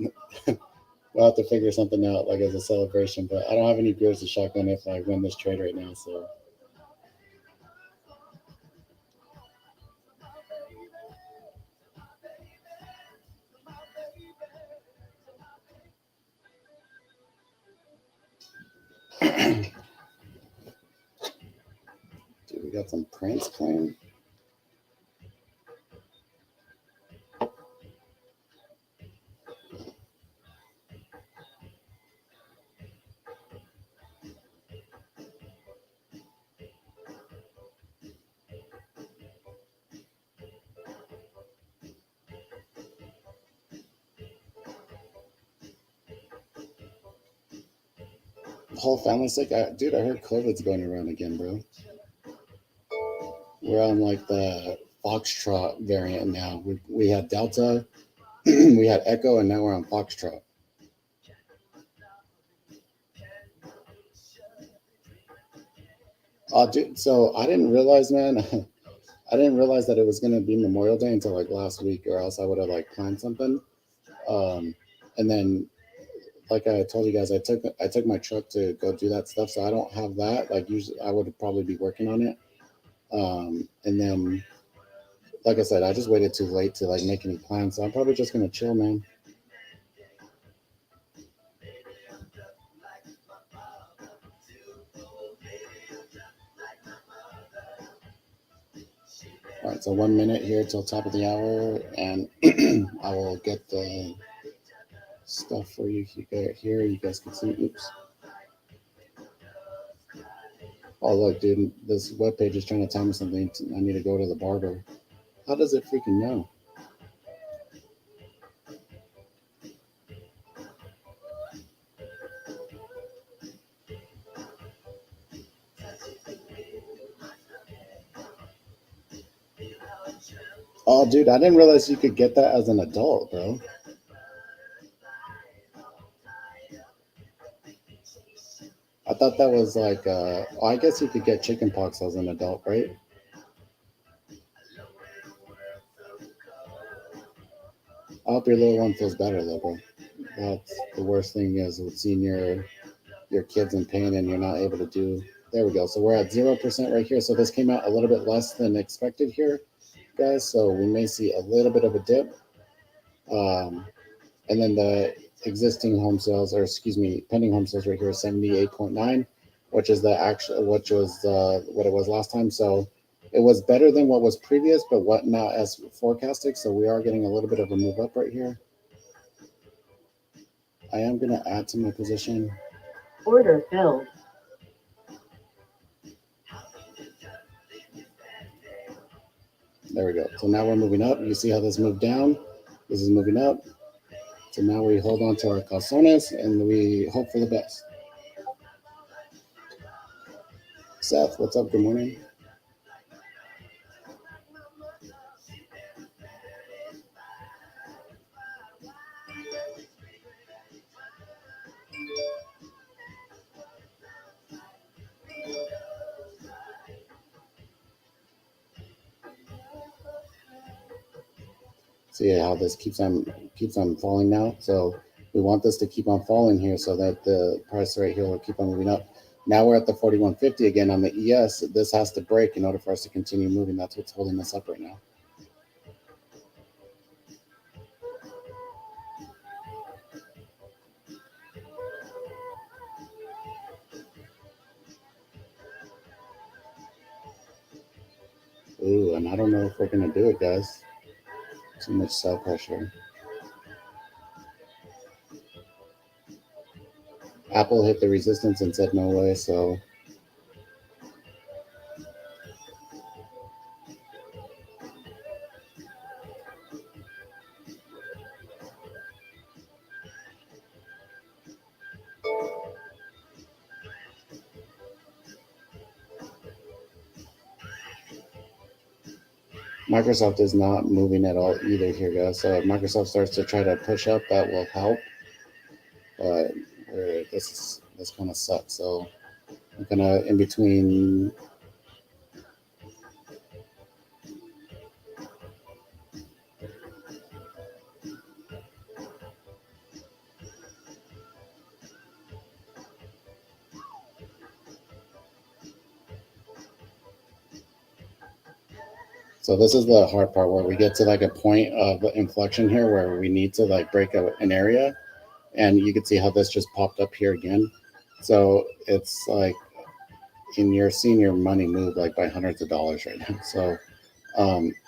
we'll have to figure something out like as a celebration. But I don't have any beers to shotgun if I win this trade right now. So dude, we got some Prince playing. The whole family's sick. Dude, I heard COVID's going around again, bro. We're on like the Foxtrot variant now. We had Delta, we had Echo, and now we're on Foxtrot. Oh, dude. So I didn't realize, man. I didn't realize that it was gonna be Memorial Day until like last week, or else I would have like planned something. Um, and then, like I told you guys, I took my truck to go do that stuff, so I don't have that. Like usually, I would probably be working on it. And then, like I said, I just waited too late to like make any plans, so I'm probably just gonna chill, man. All right, so 1 minute here till top of the hour, and I will get the stuff for you. You get it here. You guys can see. Oops. Oh look, dude, this webpage is trying to tell me something. I need to go to the barber. How does it freaking know? Oh, dude, I didn't realize you could get that as an adult, bro. I thought that was like, I guess you could get chickenpox as an adult, right? I hope your little one feels better, though, bro. That's the worst thing is with seeing your kids in pain and you're not able to do. There we go. So we're at 0% right here. So this came out a little bit less than expected here, guys. So we may see a little bit of a dip. Um, and then the existing home sales, or excuse me, pending home sales right here, 78.9, which is the actual, which was what it was last time. So It was better than what was previous, but what not as forecasted. So we are getting a little bit of a move up right here. I am going to add to my position. Order filled. There we go. So now we're moving up. You see how this moved down? This is moving up. So now we hold on to our calzones and we hope for the best. Seth, what's up? Good morning. See how this keeps on falling now. So we want this to keep on falling here so that the price right here will keep on moving up. Now we're at the 4150 again on the ES. This has to break in order for us to continue moving. That's what's holding us up right now. Ooh, and I don't know if we're gonna do it, guys. Too much sell pressure. Apple hit the resistance and said no way, so Microsoft is not moving at all either here, guys. So if Microsoft starts to try to push up, that will help. But this kind of sucks. So I'm gonna in between. So this is the hard part where we get to like a point of inflection here where we need to like break an area, and you can see how this just popped up here again. So it's like in your seeing your money move like by hundreds of dollars right now. So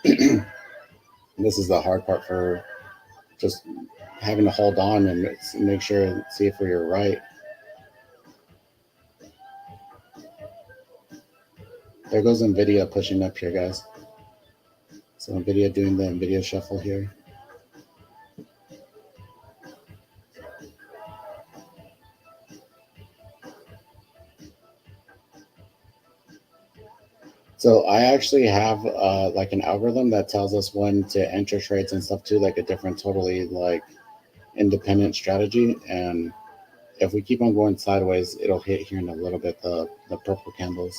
this is the hard part for just having to hold on and make sure and see if we're right. There goes NVIDIA pushing up here, guys. So NVIDIA doing the NVIDIA shuffle here. So I actually have like an algorithm that tells us when to enter trades and stuff too, like a different, totally like independent strategy. And if we keep on going sideways, it'll hit here in a little bit the purple candles.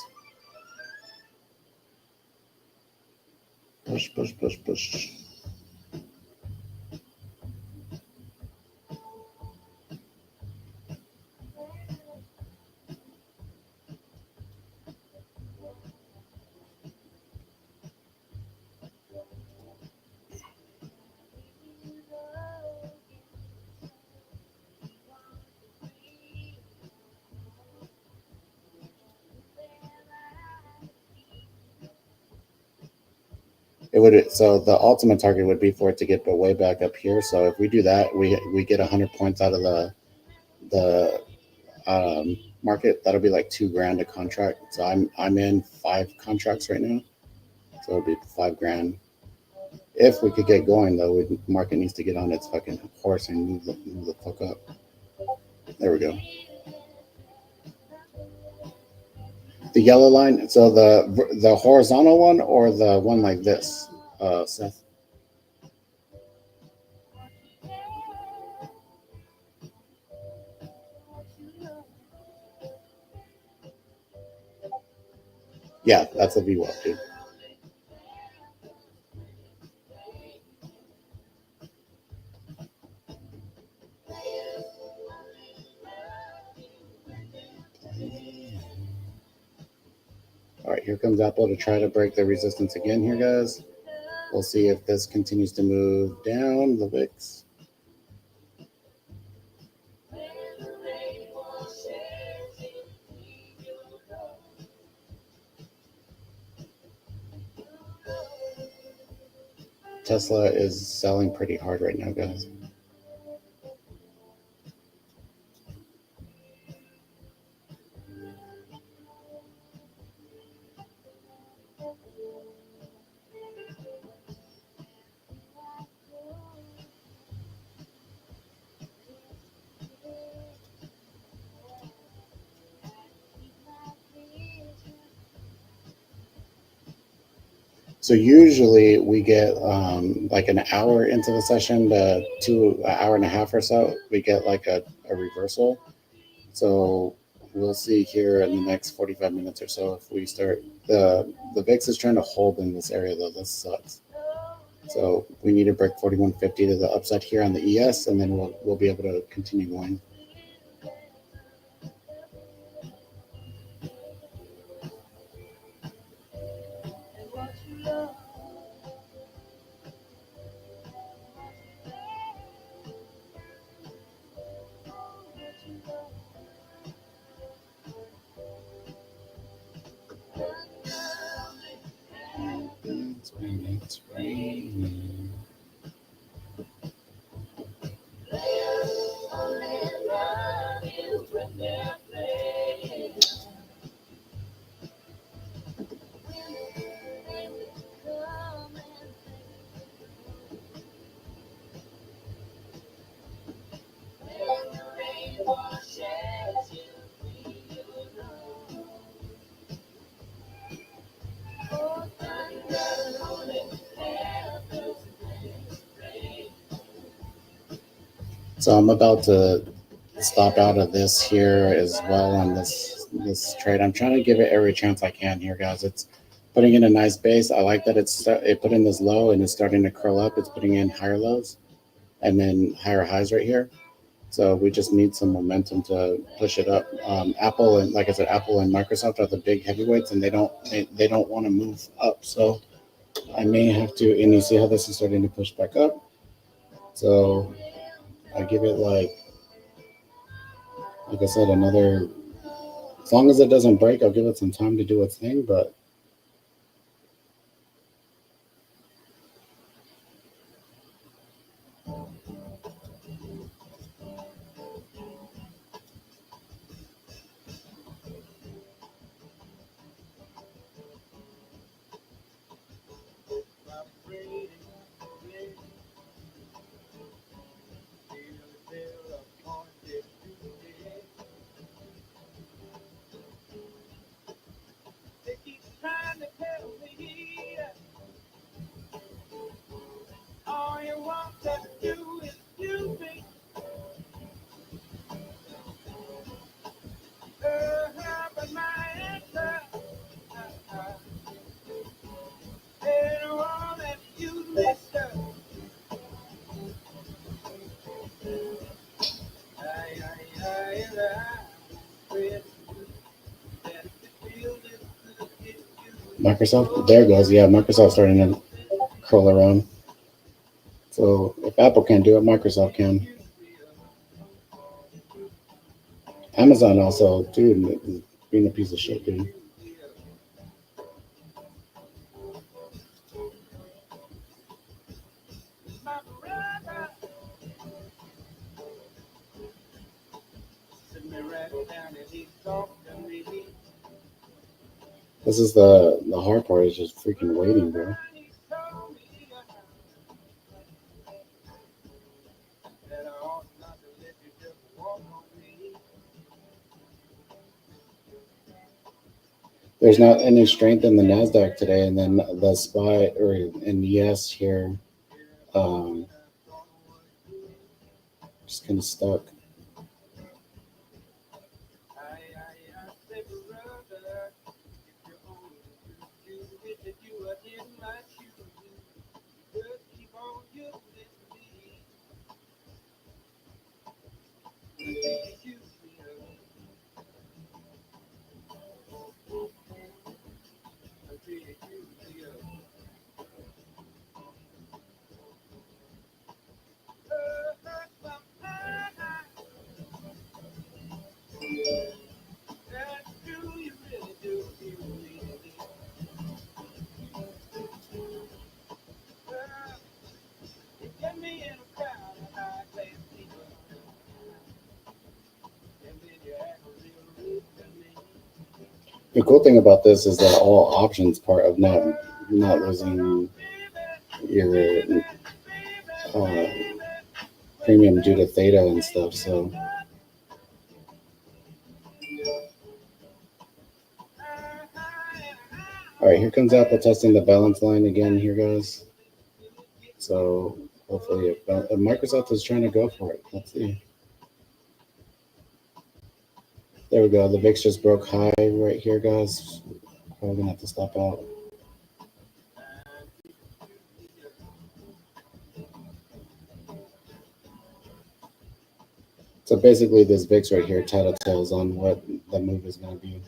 Push, push, push, push. It would, so the ultimate target would be for it to get way back up here. So if we do that, we get 100 points out of the market. That'll be like $2,000 a contract. So I'm in 5 contracts right now. So it'll be 5 grand. If we could get going though, the market needs to get on its fucking horse and move the fuck up. There we go. The yellow line. So the horizontal one or the one like this, Seth. Yeah, that's a VWAP, dude. All right, here comes Apple to try to break the resistance again here, guys. We'll see if this continues to move down the VIX. Tesla is selling pretty hard right now, guys. So usually we get like an hour into the session to an hour and a half or so, we get like a reversal. So we'll see here in the next 45 minutes or so if we start the VIX is trying to hold in this area though. This sucks. So we need to break 4150 to the upside here on the ES, and then we'll be able to continue going. It's raining. So I'm about to stop out of this here as well on this trade. I'm trying to give it every chance I can here, guys. It's putting in a nice base. I like that it put in this low and it's starting to curl up. It's putting in higher lows and then higher highs right here. So we just need some momentum to push it up. Apple and like I said, Apple and Microsoft are the big heavyweights, and they don't want to move up. So I may have to. And you see how this is starting to push back up. So I give it like I said, another. As long as it doesn't break, I'll give it some time to do its thing. But They keep trying to tell me all you want to do is use me. But my answer, they don't want to use me, sir. Microsoft, there it goes. Yeah, Microsoft's starting to curl around. So if Apple can't do it, Microsoft can. Amazon also, dude, is being a piece of shit, dude. My brother, sit me right down and he talked to me. This is the hard part is just freaking waiting, bro. He told me that I ought not to let you just walk on me. There's not any strength in the Nasdaq today, and then the SPY or in yes here, um, just kind of stuck. The cool thing about this is that all options part of not losing your uh, premium due to theta and stuff. So, all right, here comes Apple testing the balance line again here, guys. So hopefully, if Microsoft is trying to go for it. Let's see. There we go. The VIX just broke high right here, guys. Probably gonna have to stop out. So basically, this VIX right here tattletales on what the move is going to be.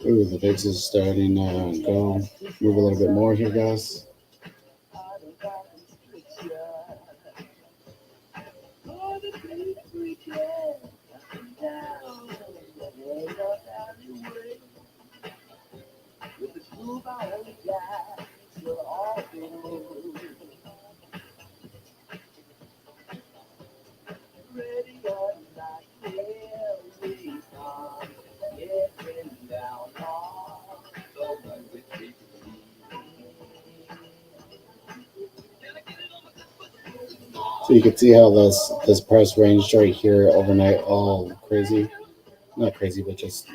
Ooh, the VIX is starting to go. Move a little bit more here, guys. So you can see how this price ranged right here overnight, all crazy, not crazy, but just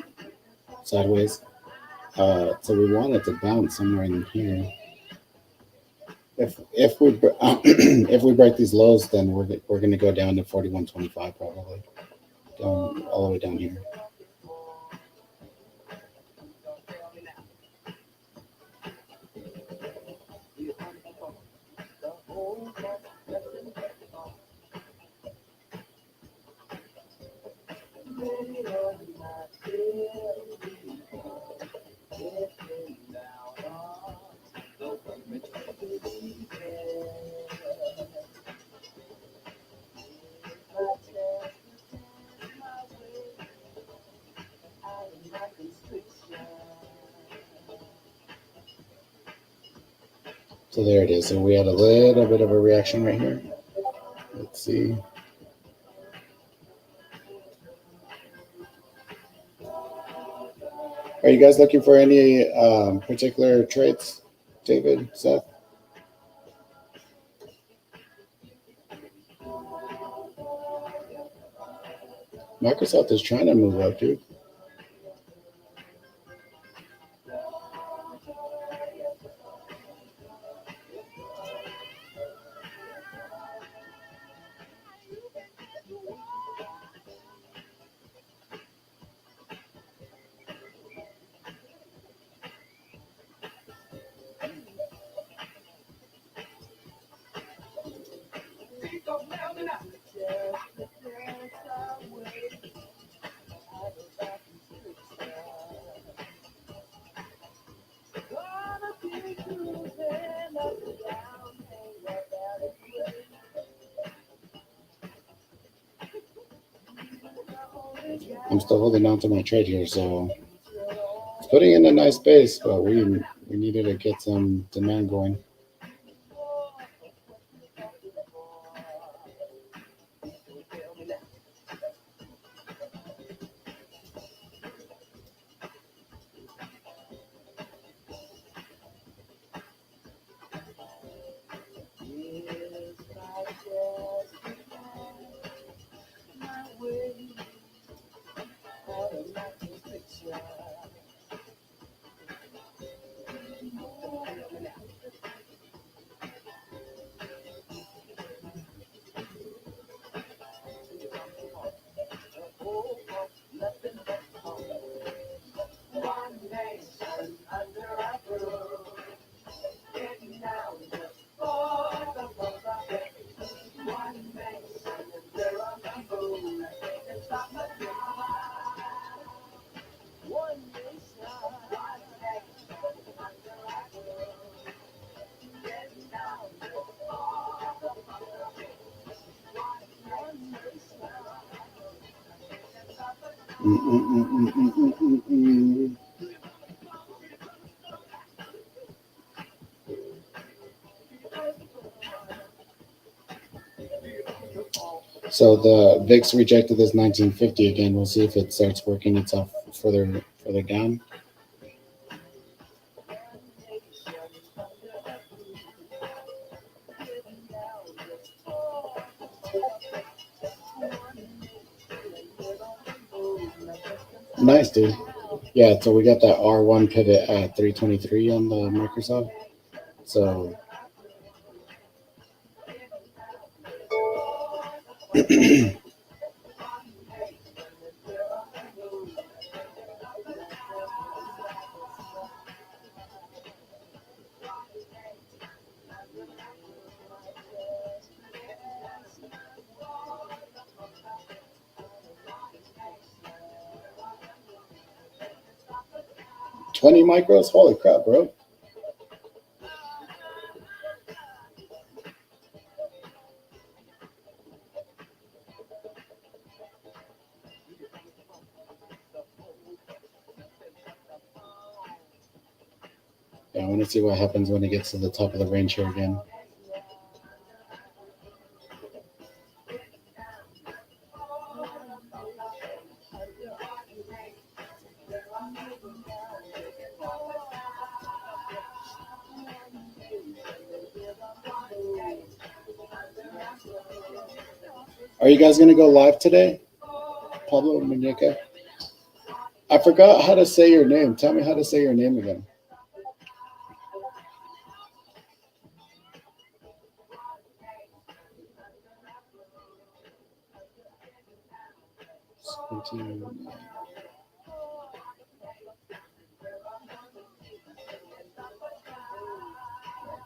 sideways. So we want it to bounce somewhere in here. If we if we break these lows, then we're going to go down to 41.25 probably, down all the way down here. So there it is. So we had a little bit of a reaction right here. Let's see. Are you guys looking for any particular trades, David, Seth? Microsoft is trying to move up, dude. I'm still holding on to my trade here, so it's putting in a nice base, but we needed to get some demand going. Mm, mm, mm, mm, mm, mm, mm, mm. So the VIX rejected this 1950 again. We'll see if it starts working itself further down. Nice, dude. Yeah, so we got that R1 pivot at 323 on the Microsoft. So 20 micros? Holy crap, bro. Yeah, I want to see what happens when it gets to the top of the range here again. Are you guys going to go live today? Pablo Muñeca? I forgot how to say your name. Tell me how to say your name again.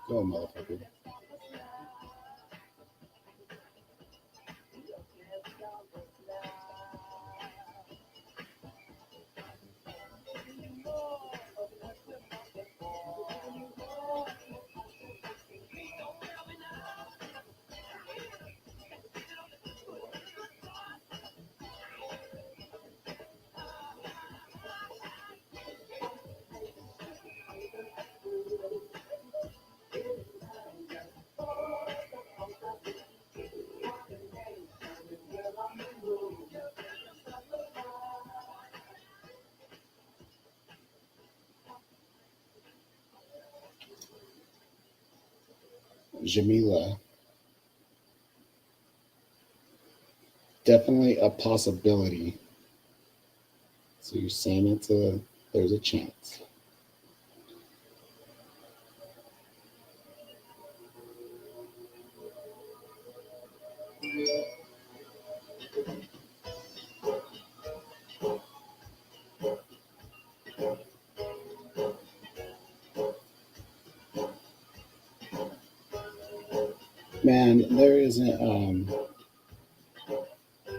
Go, motherfucker. Jamila. Definitely a possibility. So you're saying there's a chance. Man, there isn't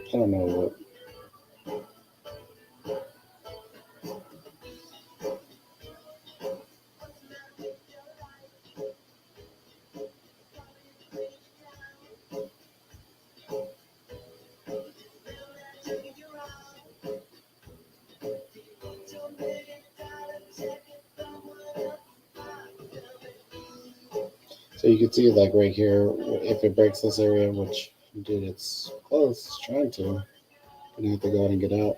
I don't know what. So you can see like right here, if it breaks this area, which dude, it's close, it's trying to. Gonna have to go ahead and get out.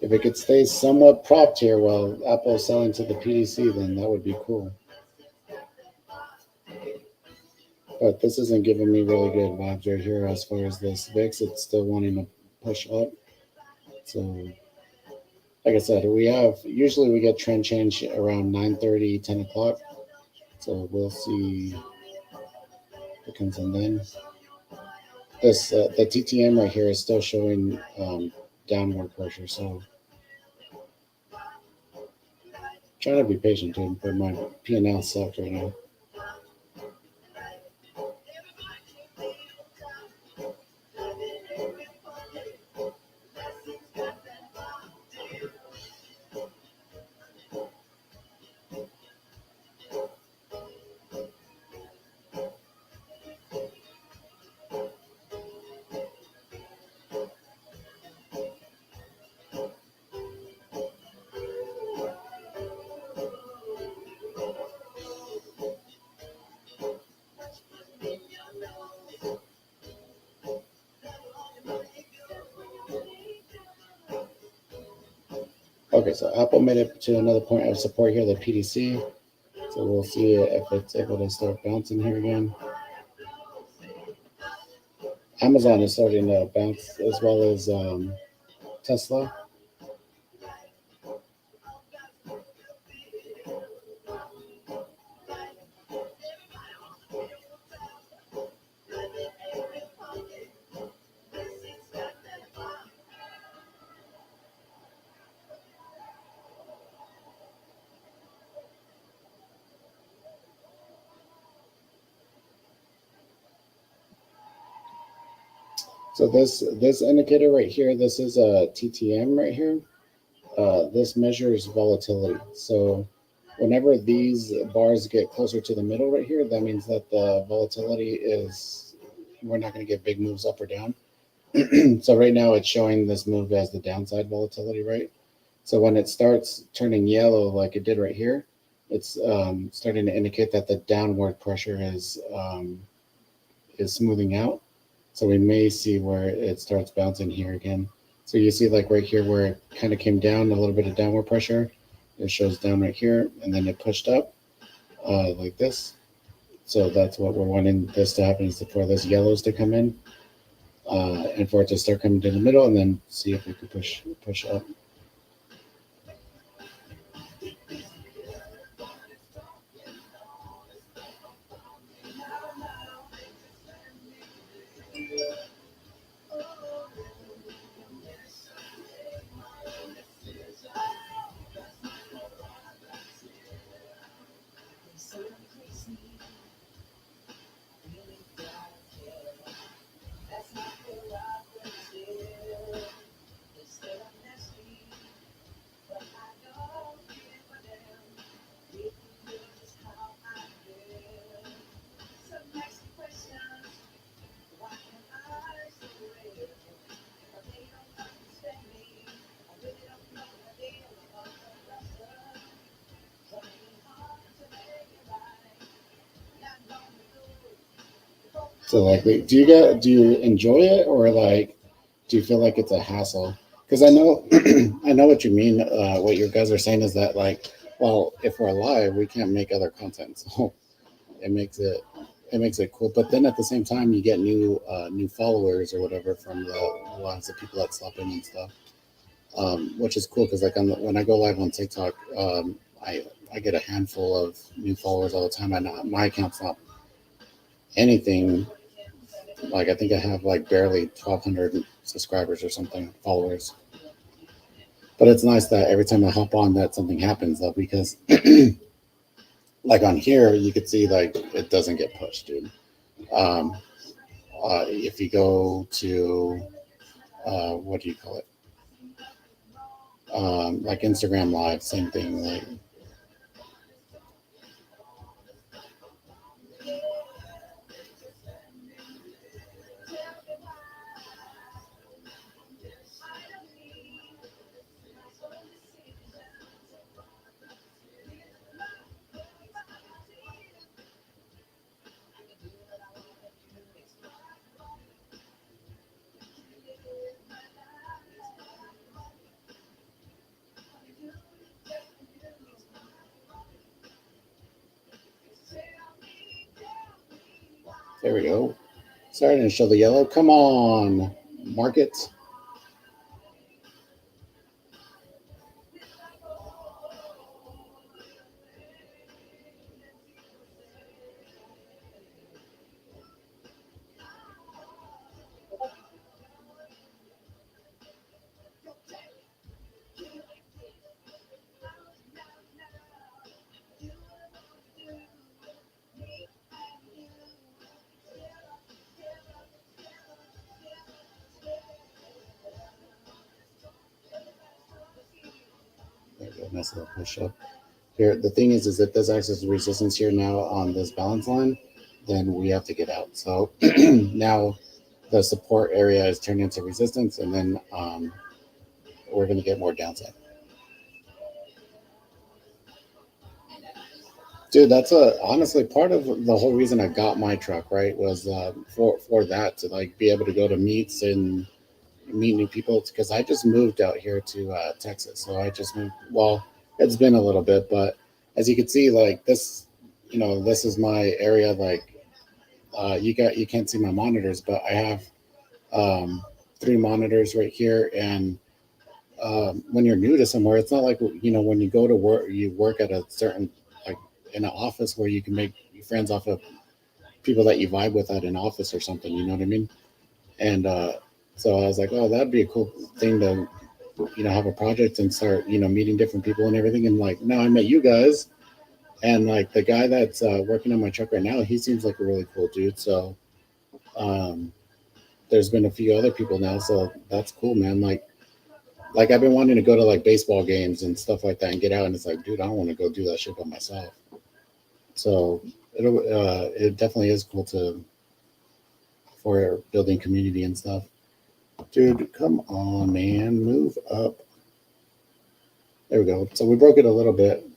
If it could stay somewhat propped here while Apple's selling to the PDC, then that would be cool. But this isn't giving me really good vibes right here as far as this VIX. It's still wanting to push up. So, like I said, usually we get trend change around 9:30, 10 o'clock. So we'll see what comes in then. This the TTM right here is still showing downward pressure. So trying to be patient, dude. But my P&L sucked right now. Okay, so Apple made it to another point of support here, the PDC. So we'll see if it's able to start bouncing here again. Amazon is starting to bounce as well as Tesla. So this indicator right here, this is a TTM right here. This measures volatility. So whenever these bars get closer to the middle right here, that means that the volatility is, we're not going to get big moves up or down. So right now it's showing this move as the downside volatility, right? So when it starts turning yellow like it did right here, it's starting to indicate that the downward pressure is smoothing out. So we may see where it starts bouncing here again. So you see like right here where it kind of came down, a little bit of downward pressure. It shows down right here, and then it pushed up like this. So that's what we're wanting this to happen, is for those yellows to come in and for it to start coming to the middle, and then see if we can push up. So like, do you enjoy it, or like do you feel like it's a hassle? Because I know I know what you mean. What you guys are saying is that like, well, if we're live, we can't make other content, so it makes it it makes it cool. But then at the same time, you get new followers or whatever from the lots of people that slap in and stuff, which is cool because like when I go live on TikTok, I get a handful of new followers all the time. My account's not anything. Like I think I have like barely 1,200 subscribers or something, followers. But it's nice that every time I hop on, that something happens though, because like on here, you could see like it doesn't get pushed, dude. Um, if you go to what do you call it? Like Instagram Live, same thing. Like there we go. Starting to show the yellow. Come on, market. There we go. Nice little push up. Here, the thing is if this acts as resistance here now on this balance line, then we have to get out. So now the support area is turning into resistance, and then we're going to get more downside. Dude, that's honestly part of the whole reason I got my truck, right? Was for that, to like be able to go to meets and meet new people because I just moved out here to Texas. So I just moved. Well, it's been a little bit, but as you can see, like this, this is my area. Like you can't see my monitors, but I have um, three monitors right here. And when you're new to somewhere, it's not like when you go to work, you work at a certain like in an office where you can make friends off of people that you vibe with at an office or something. You know what I mean? And so I was like, oh, that'd be a cool thing to have a project and start meeting different people and everything. And like now I met you guys, and like the guy that's working on my truck right now, he seems like a really cool dude. So um, there's been a few other people now, so that's cool, man. Like I've been wanting to go to like baseball games and stuff like that and get out, and it's like, dude, I don't want to go do that shit by myself. So it definitely is cool to for building community and stuff. Dude, come on, man, move up. There we go. So we broke it a little bit.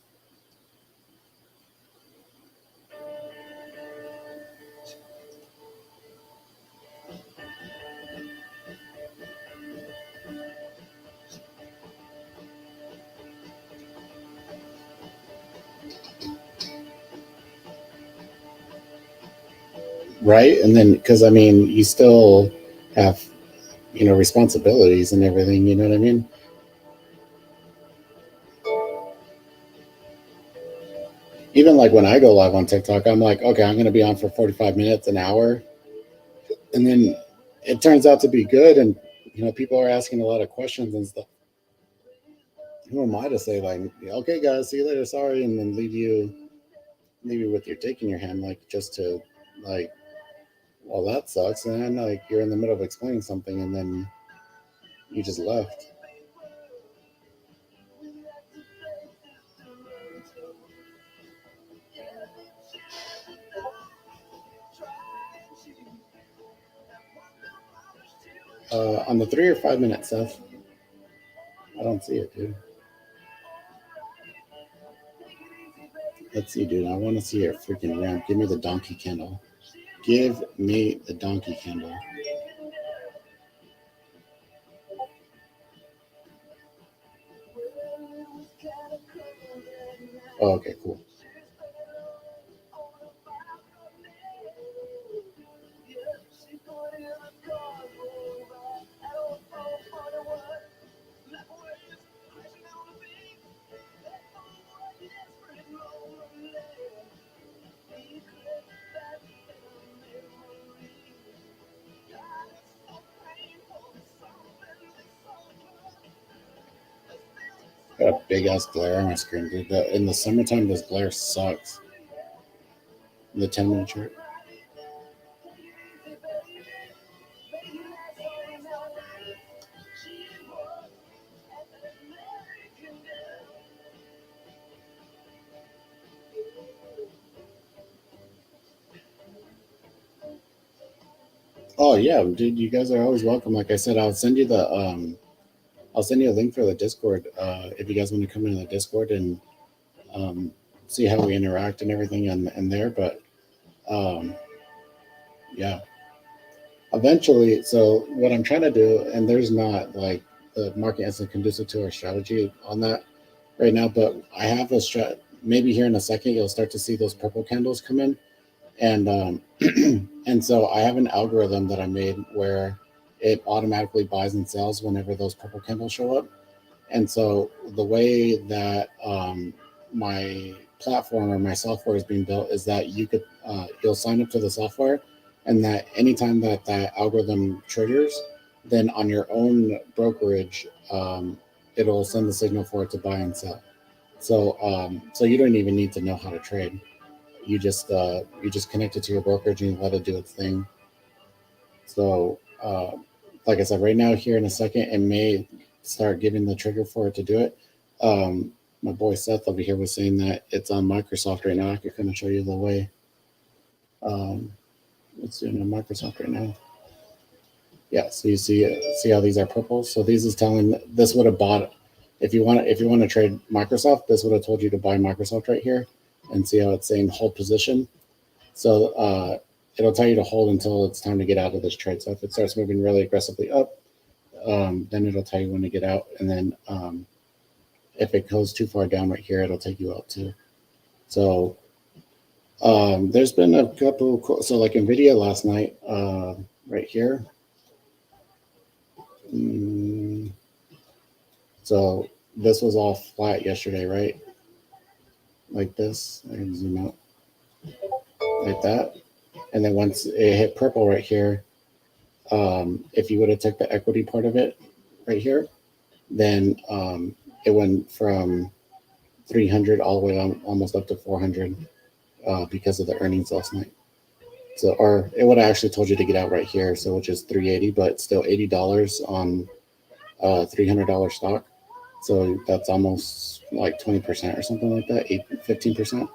Right. And then, because I mean, you still have, responsibilities and everything, you know what I mean? Even like when I go live on TikTok, I'm like, okay, I'm going to be on for 45 minutes, an hour. And then it turns out to be good. And, people are asking a lot of questions and stuff. Who am I to say, like, okay, guys, see you later, sorry, and then leave you with your dick in your hand, like, just to, like, well, that sucks. And then, like, you're in the middle of explaining something and then you just left. On the 3 or 5 minute stuff, I don't see it, dude. Let's see, dude. I want to see your freaking ramp. Give me the donkey candle. Give me the donkey candle. Oh, okay, cool. Got a big ass glare on my screen, dude. In the summertime, this glare sucks. The 10 minute chart. Oh yeah, dude. You guys are always welcome. Like I said, I'll send you a link for the Discord if you guys want to come into the Discord and um, see how we interact and everything and there. But um, yeah, eventually. So what I'm trying to do, and there's not like the market isn't conducive to our strategy on that right now, but I have a strat. Maybe here in a second, you'll start to see those purple candles come in, and and so I have an algorithm that I made where it automatically buys and sells whenever those purple candles show up. And so the way that my platform or my software is being built is that you'll sign up to the software, and that anytime that that algorithm triggers, then on your own brokerage, it'll send the signal for it to buy and sell. So you don't even need to know how to trade. You just connect it to your brokerage and you let it do its thing. So like I said, right now here in a second, it may start giving the trigger for it to do it. My boy Seth over here was saying that it's on Microsoft right now. I could kind of show you the way. Um, it's doing on Microsoft right now. Yeah, so you see how these are purple. So these is telling this would have bought if you want to trade Microsoft, this would have told you to buy Microsoft right here, and see how it's saying hold position. So it'll tell you to hold until it's time to get out of this trade. So if it starts moving really aggressively up, then it'll tell you when to get out. And then if it goes too far down right here, it'll take you out too. So there's been a couple, so like NVIDIA last night, right here. Mm, so this was all flat yesterday, right? Like this. I can zoom out like that. And then once it hit purple right here, if you would have took the equity part of it right here, then it went from 300 all the way on, almost up to 400 because of the earnings last night. So, or it would have actually told you to get out right here, so which is 380, but still $80 on $300 stock. So that's almost like 20% or something like that, 15%.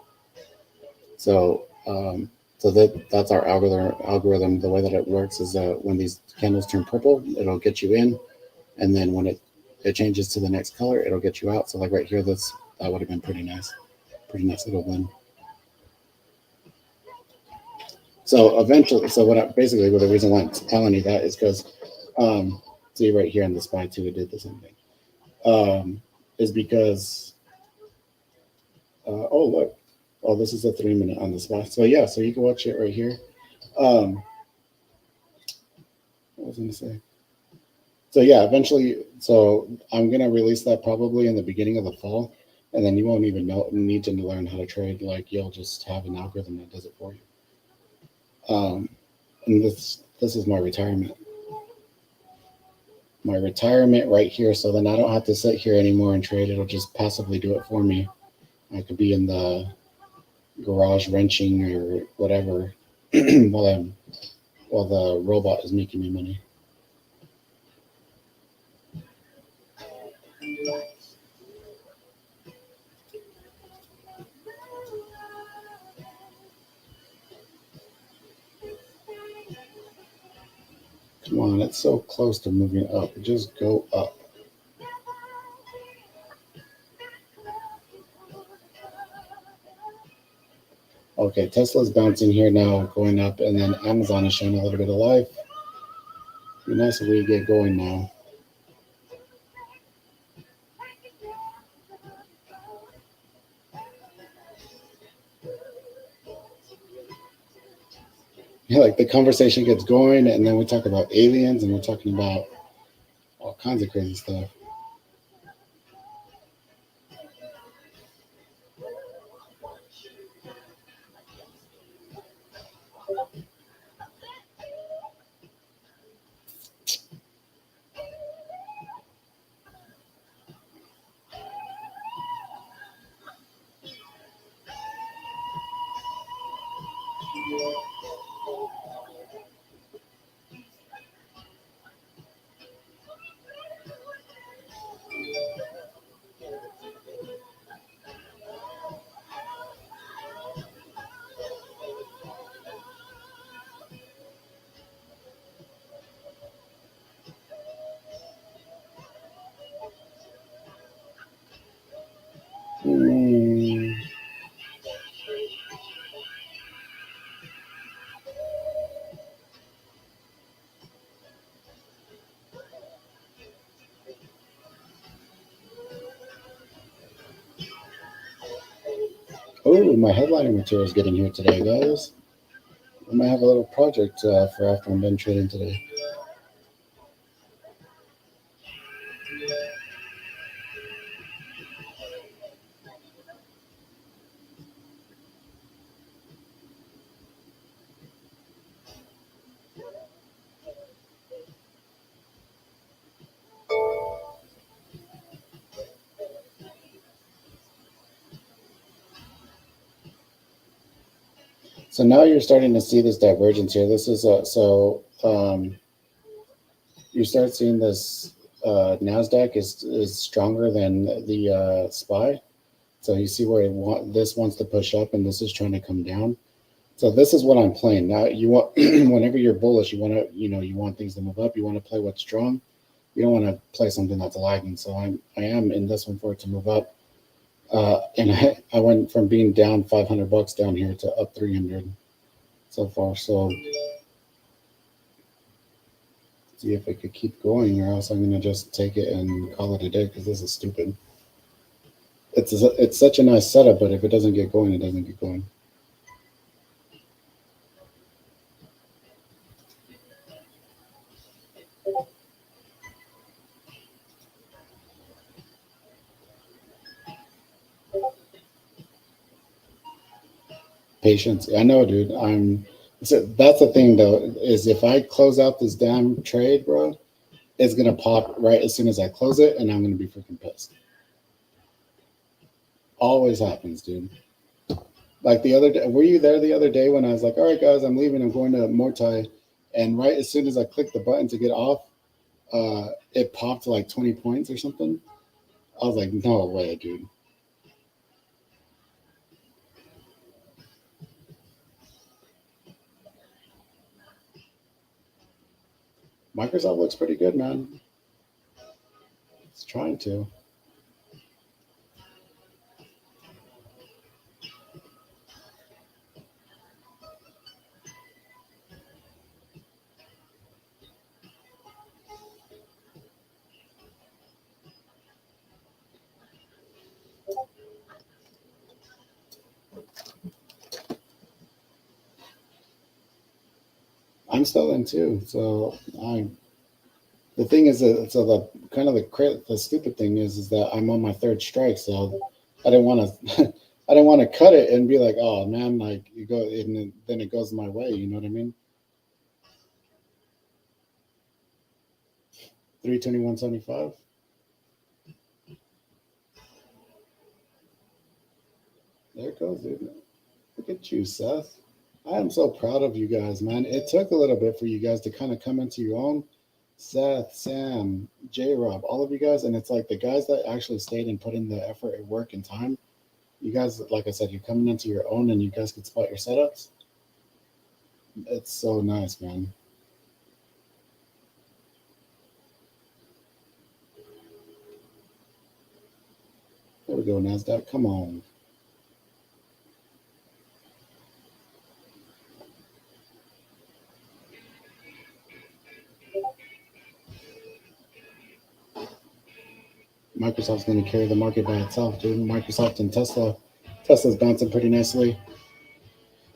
So that's our algorithm. The way that it works is when these candles turn purple, it'll get you in, and then when it changes to the next color, it'll get you out. So like right here, that would have been pretty nice little win. So eventually, so basically the reason why I'm telling you that is because see right here in the SPY 2, it did the same thing. Is because oh look, oh this is a 3-minute on the SPY. So yeah, so you can watch it right here. What was I gonna say? So yeah, eventually, so I'm gonna release that probably in the beginning of the fall, and then you won't even need to learn how to trade. Like you'll just have an algorithm that does it for you. And this is my retirement. My retirement right here. So then I don't have to sit here anymore and trade. It'll just passively do it for me. I could be in the garage wrenching or whatever while the robot is making me money. Come on, it's so close to moving up. Just go up. Okay, Tesla's bouncing here now, going up, and then Amazon is showing a little bit of life. Be nice if we get going now. Yeah, like the conversation gets going, and then we talk about aliens, and we're talking about all kinds of crazy stuff. Mm. Oh, my headlining material is getting here today, guys. I might have a little project for after I'm done trading today. So now you're starting to see this divergence here. This is you start seeing this Nasdaq is stronger than the SPY. So you see where this wants to push up, and this is trying to come down. So this is what I'm playing now. You want whenever you're bullish, you want to you want things to move up. You want to play what's strong. You don't want to play something that's lagging. So I am in this one for it to move up. And I went from being down $500 down here to up 300 so far. So See if it could keep going, or else I'm gonna just take it and call it a day because this is stupid. It's such a nice setup, but if it doesn't get going, it doesn't get going. Patience. I know, dude. So that's the thing though, is if I close out this damn trade, bro, it's gonna pop right as soon as I close it, and I'm gonna be freaking pissed. Always happens, dude. Like the other day, were you there the other day when I was like, all right, guys, I'm leaving, I'm going to Mortai, and right as soon as I clicked the button to get off, it popped like 20 points or something. I was like, no way, dude. Microsoft looks pretty good, man. It's trying to. I'm still in too. So the thing is that so the kind of the stupid thing is that I'm on my third strike, so I didn't want to I didn't want to cut it and be like, oh man, like you go and then it goes my way. You know what I mean? 321.75. There it goes, dude. Look at you, Seth. I am so proud of you guys, man. It took a little bit for you guys to kind of come into your own. Seth, Sam, J Rob, all of you guys, and it's like the guys that actually stayed and put in the effort and work and time. You guys, like I said, you're coming into your own, and you guys can spot your setups. It's so nice, man. There we go, Nasdaq. Come on. Microsoft's going to carry the market by itself, dude. Microsoft and Tesla. Tesla's bouncing pretty nicely.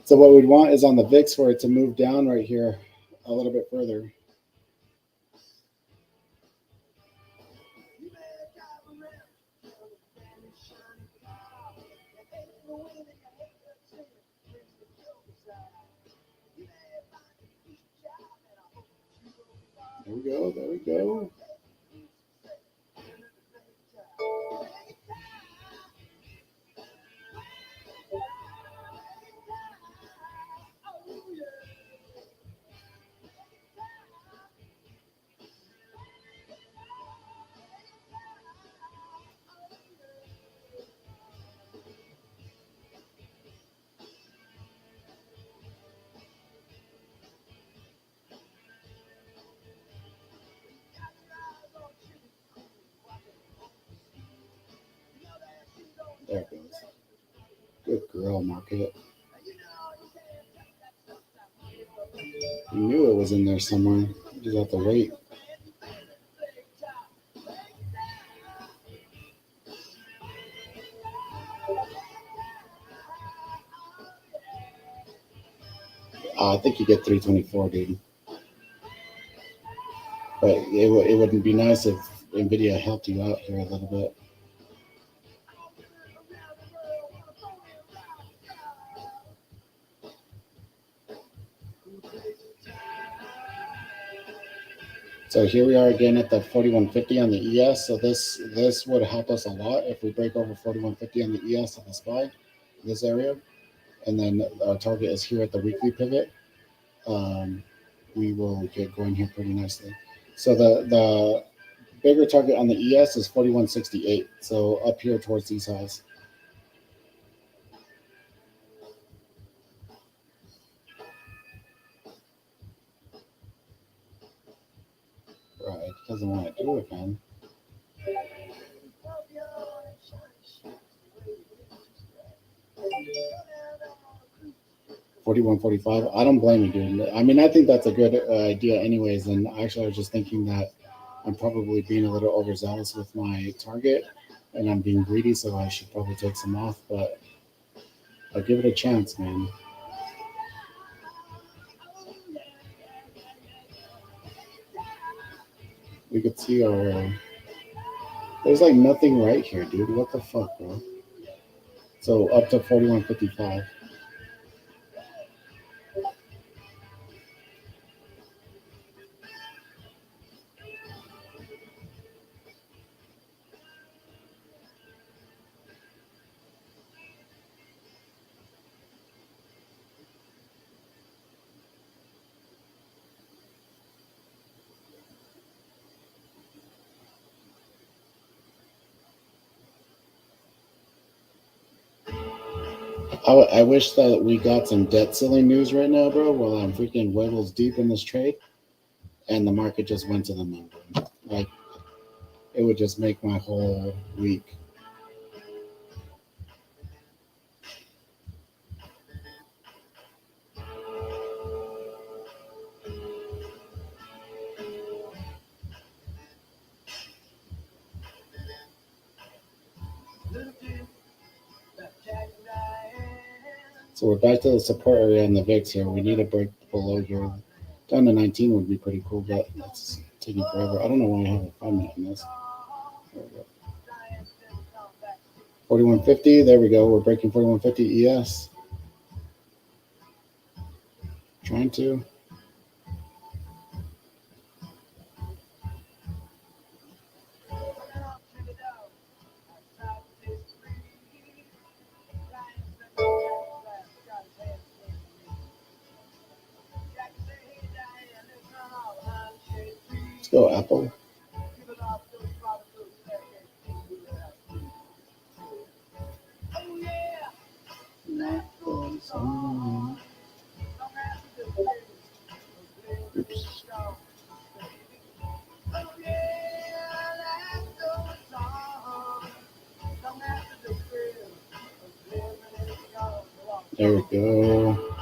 So what we'd want is on the VIX for it to move down right here a little bit further. There we go. There we go. There it goes. Good girl, market. You knew it was in there somewhere. You just have to wait. I think you get 324, dude. But it wouldn't be nice if Nvidia helped you out here a little bit. So here we are again at the 4150 on the ES. So this would help us a lot if we break over 4150 on the ES of the SPY, this area. And then our target is here at the weekly pivot. Um, we will get going here pretty nicely. So the bigger target on the ES is 4168. So up here towards these highs. Right. Doesn't want to do it, man. 4150 41.45. I don't blame you, dude. I mean, I think that's a good idea, anyways. And actually, I was just thinking that I'm probably being a little overzealous with my target, and I'm being greedy, so I should probably take some off. But I'll give it a chance, man. We could see our. There's like nothing right here, dude. What the fuck, bro? So up to 41.55. I wish that we got some debt ceiling news right now, bro. While I'm freaking webbles deep in this trade, and the market just went to the moon, bro. Like it would just make my whole week. So we're back to the support area in the VIX here. We need a break below here. Down to 19 would be pretty cool, but it's taking forever. I don't know why I have a 5 minute on this. There we go. 41.50. There we go. We're breaking 41.50 ES. Trying to. Let's go, Apple. Oops. There we go.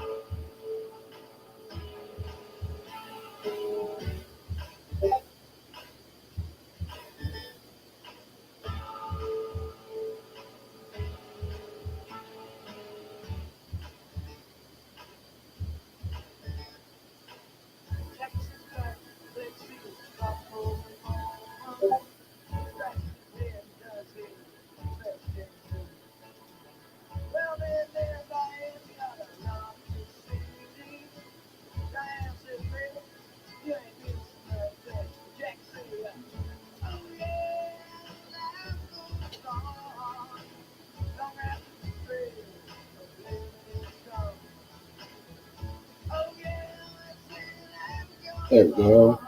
There we go.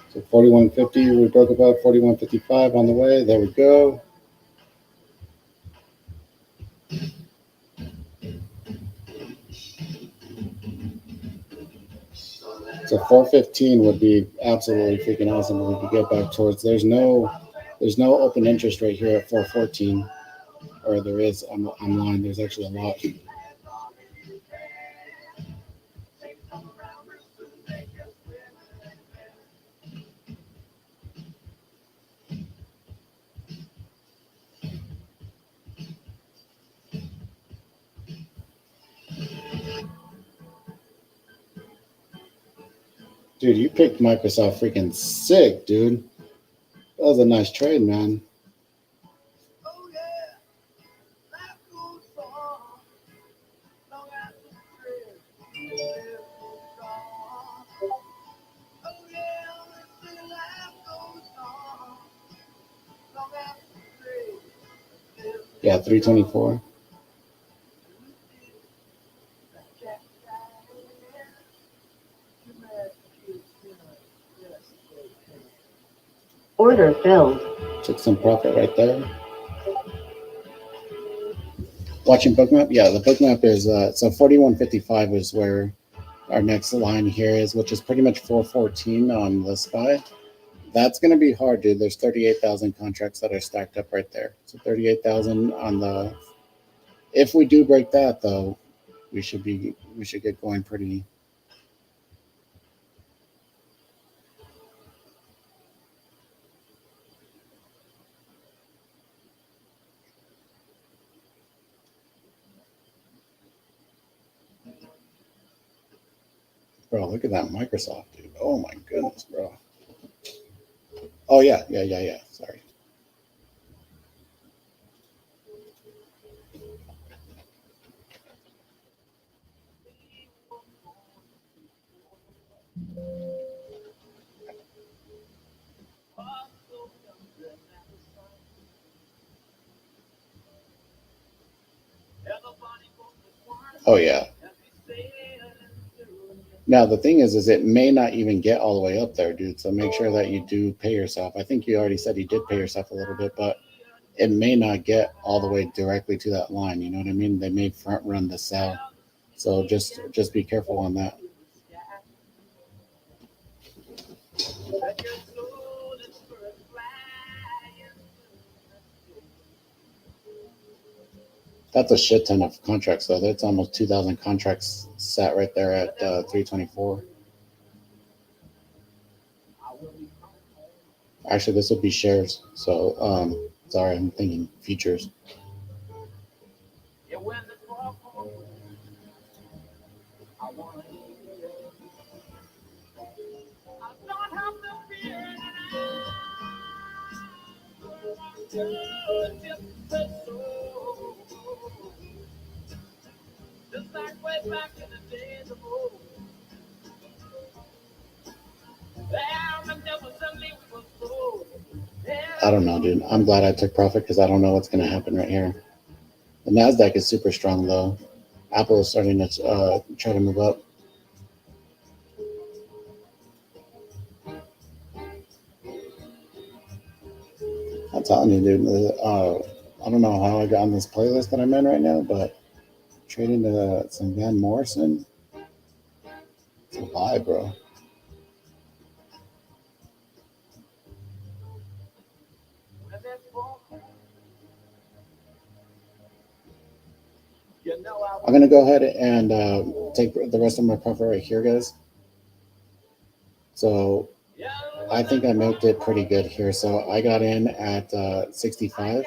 So 41.50. We broke about 41.55 on the way. There we go. So 415 would be absolutely freaking awesome if we could get back towards. There's no open interest right here at 414, or there is online. There's actually a lot. Dude, you picked Microsoft freaking sick, dude. That was a nice trade, man. Yeah, 324. Order filled. Took some profit right there. Watching bookmap, yeah, the bookmap is so 41.55 is where our next line here is, which is pretty much 414 on the SPY. That's going to be hard, dude. There's 38,000 contracts that are stacked up right there. So 38,000 on the. If we do break that, though, we should get going pretty. Bro, look at that Microsoft, dude. Oh my goodness, bro. Oh yeah, yeah, yeah, yeah. Sorry. Oh yeah. Now the thing is it may not even get all the way up there, dude. So make sure that you do pay yourself. I think you already said you did pay yourself a little bit, but it may not get all the way directly to that line. You know what I mean? They may front run the sell, so just be careful on that. That's a shit ton of contracts, though. That's almost 2,000 contracts sat right there at 324. Actually, this would be shares. So, sorry, I'm thinking futures. I don't know, dude. I'm glad I took profit because I don't know what's going to happen right here. The Nasdaq is super strong, though. Apple is starting to try to move up. I'm telling you, dude. I don't know how I got on this playlist that I'm in right now, but trading some Van Morrison, it's a vibe, bro. I'm gonna go ahead and take the rest of my profit right here, guys. So I think I milked it pretty good here. So I got in at 65,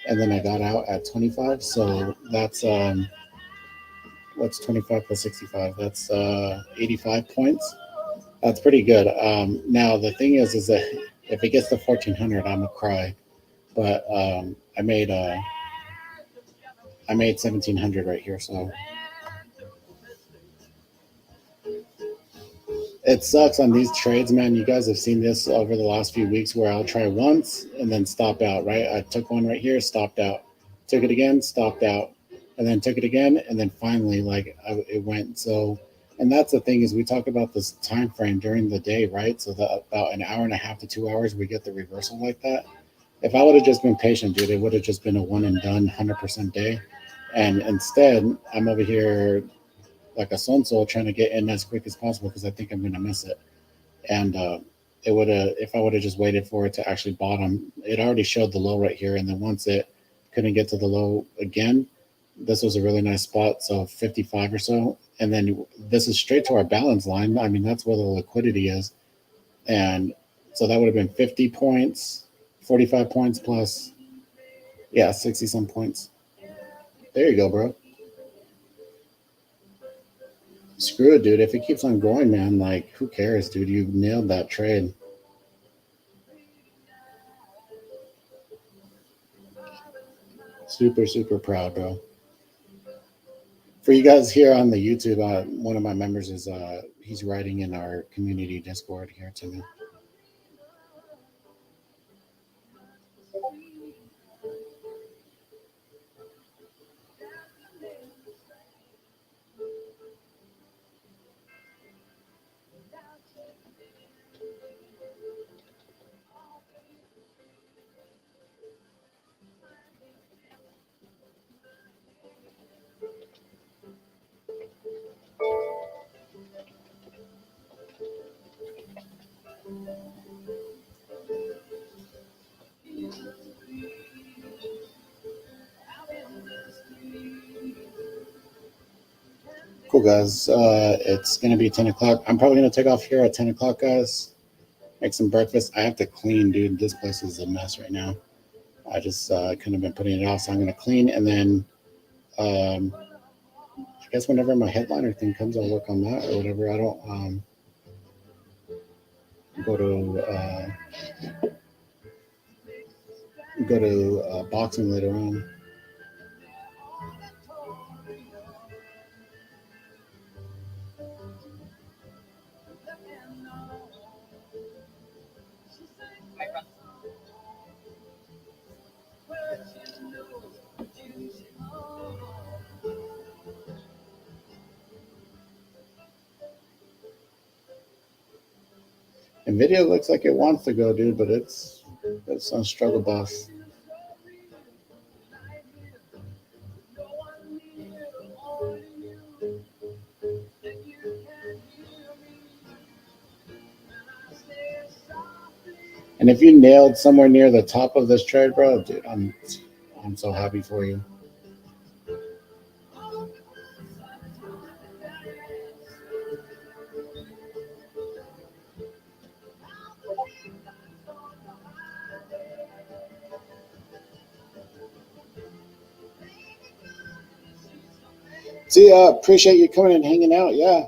and then I got out at 25. So that's what's 25 plus 65? That's 85 points. That's pretty good. Now the thing is that if it gets to 1400, I'm gonna cry. But I made 1700 right here. So it sucks on these trades, man. You guys have seen this over the last few weeks where I'll try once and then stop out, right? I took one right here, stopped out, took it again, stopped out, and then took it again, and then finally, it went. So, and that's the thing is we talk about this time frame during the day, right? So that about an hour and a half to 2 hours, we get the reversal like that. If I would have just been patient, dude, it would have just been a one and done 100% day. And instead, I'm over here like a sonso trying to get in as quick as possible because I think I'm gonna miss it. And it would have if I would have just waited for it to actually bottom. It already showed the low right here, and then once it couldn't get to the low again, this was a really nice spot. So 55 or so, and then this is straight to our balance line. I mean, that's where the liquidity is, and so that would have been 50 points, 45 points plus, yeah, 60 some points. There you go, bro. Screw it, dude. If it keeps on going, man, like who cares, dude? You nailed that trade. Super, super proud, bro. For you guys here on the YouTube, one of my members is he's writing in our community Discord here to me. guys. It's gonna be 10 o'clock. I'm probably gonna take off here at 10 o'clock, guys. Make some breakfast. I have to clean, dude. This place is a mess right now. I just kind of been putting it off, so I'm gonna clean, and then I guess whenever my headliner thing comes, I'll work on that or whatever. I don't go to boxing later on. Nvidia looks like it wants to go, dude, but it's on struggle bus. And if you nailed somewhere near the top of this trade, bro, dude, I'm so happy for you. See, appreciate you coming and hanging out. Yeah,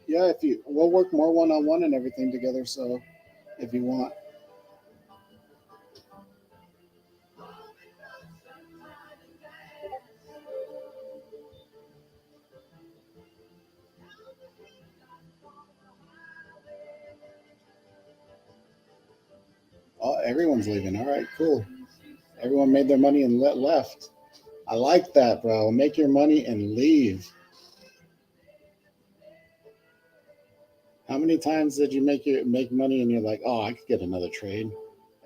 yeah. If you, we'll work more one-on-one and everything together. So if you want. Oh, everyone's leaving. All right, cool. Everyone made their money and left. I like that, bro. Make your money and leave. How many times did you make money and you're like, oh, I could get another trade,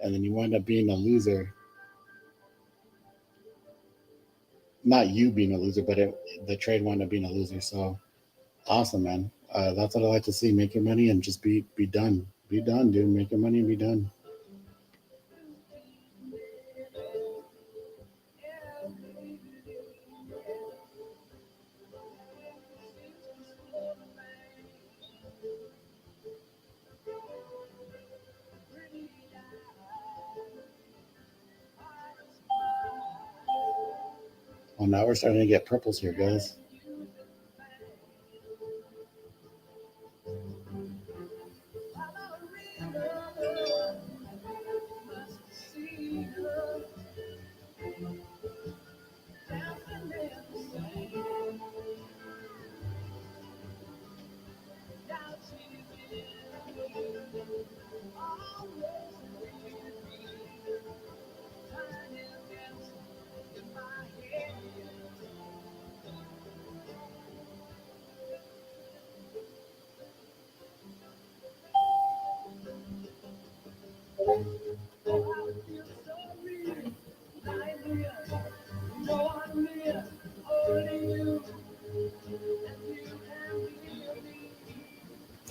and then you wind up being a loser? Not you being a loser, but the trade wound up being a loser. So awesome, man. That's what I like to see. Make your money and just be done. Be done, dude. Make your money and be done. Well, now we're starting to get purples here, guys.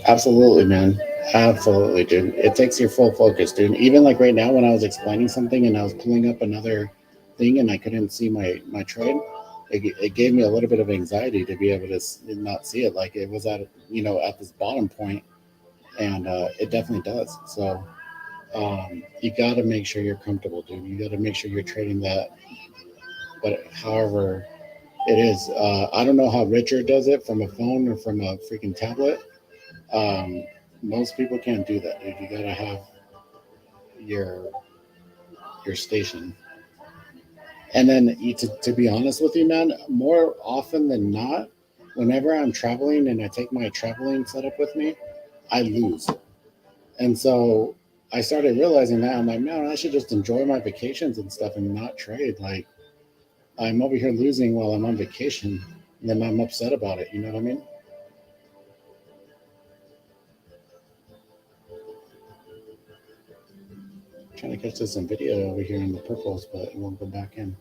Absolutely, man. Absolutely, dude. It takes your full focus, dude. Even like right now, when I was explaining something and I was pulling up another thing and I couldn't see my trade, it gave me a little bit of anxiety to be able to not see it. Like it was at this bottom point, and it definitely does. So you got to make sure you're comfortable, dude. You got to make sure you're trading that. But however it is, I don't know how Richard does it from a phone or from a freaking tablet. Um, Most people can't do that, dude. You gotta have your your station. And then to be honest with you, man, more often than not, whenever I'm traveling and I take my traveling setup with me, I lose. And so I started realizing that I'm like, man, I should just enjoy my vacations and stuff and not trade. Like I'm over here losing while I'm on vacation, and then I'm upset about it. You know what I mean? Trying to catch this in video over here in the purples, but it won't go back in.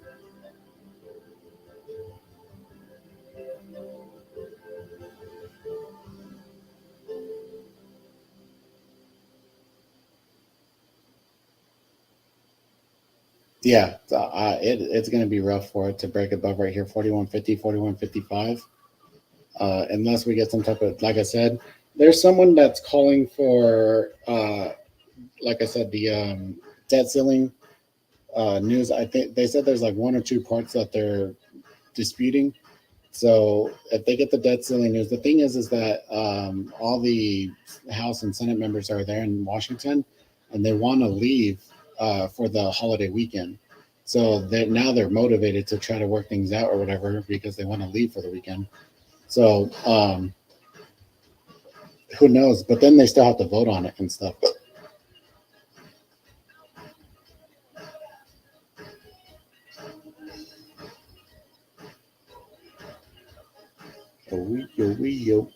Yeah, it's going to be rough for it to break above right here, 41.50, 41.55. unless we get some type of, like I said, there's someone that's calling for, like I said, the debt ceiling news. I think they said there's like one or two parts that they're disputing. So if they get the debt ceiling news, the thing is that all the House and Senate members are there in Washington, and they want to leave for the holiday weekend. So now they're motivated to try to work things out or whatever because they want to leave for the weekend. So who knows? But then they still have to vote on it and stuff. Oh, yo, yo.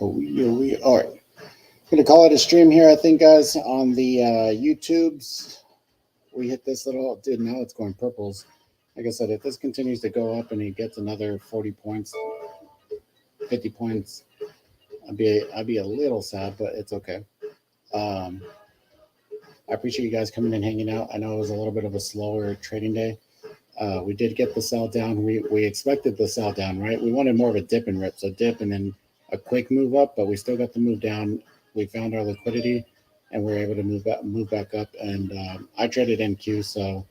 Oh, yo, we all right. Gonna call it a stream here, I think, guys, on the YouTubes. We hit this little dude. Now it's going purples. Like I said, if this continues to go up and he gets another 40 points, 50 points, I'd be a little sad, but it's okay. Um, I appreciate you guys coming and hanging out. I know it was a little bit of a slower trading day. We did get the sell down. We expected the sell down, right? We wanted more of a dip and rip, so dip and then a quick move up, but we still got the move down. We found our liquidity, and we are able to move back up. And I traded NQ, so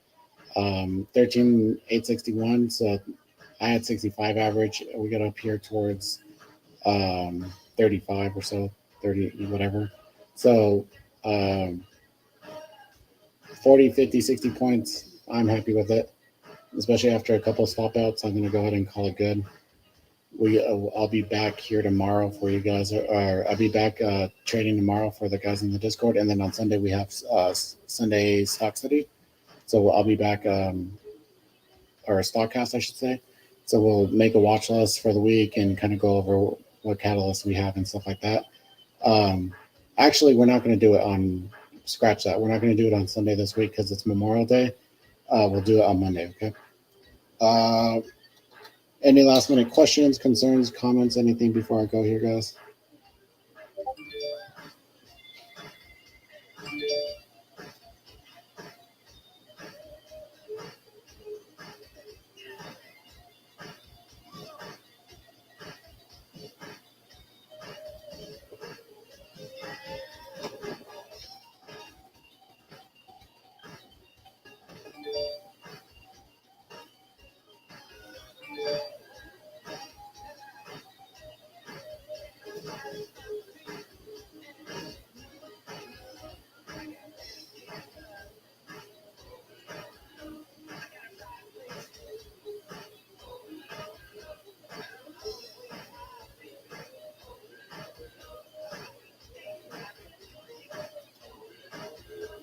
13,861. So I had 65 average. We got up here towards 35 or so, 30 whatever. So um, 40, 50, 60 points. I'm happy with it, especially after a couple of swap outs. I'm going to go ahead and call it good. I'll be back here tomorrow for you guys, or I'll be back trading tomorrow for the guys in the Discord, and then on Sunday we have Sunday stock study. So I'll be back, or a stockcast, I should say. So we'll make a watch list for the week and kind of go over what catalysts we have and stuff like that. Actually, we're not going to do it on scratch that. We're not going to do it on Sunday this week because it's Memorial Day. We'll do it on Monday. Okay. Any last minute questions, concerns, comments, anything before I go here, guys?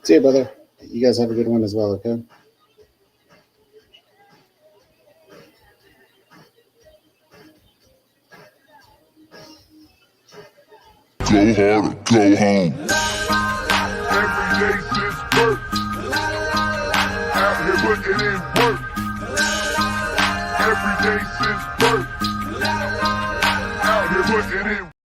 See you, brother. You guys have a good one as well, okay? go hard or go home. Every day since birth, out here putting in work. Every day since birth, out here putting in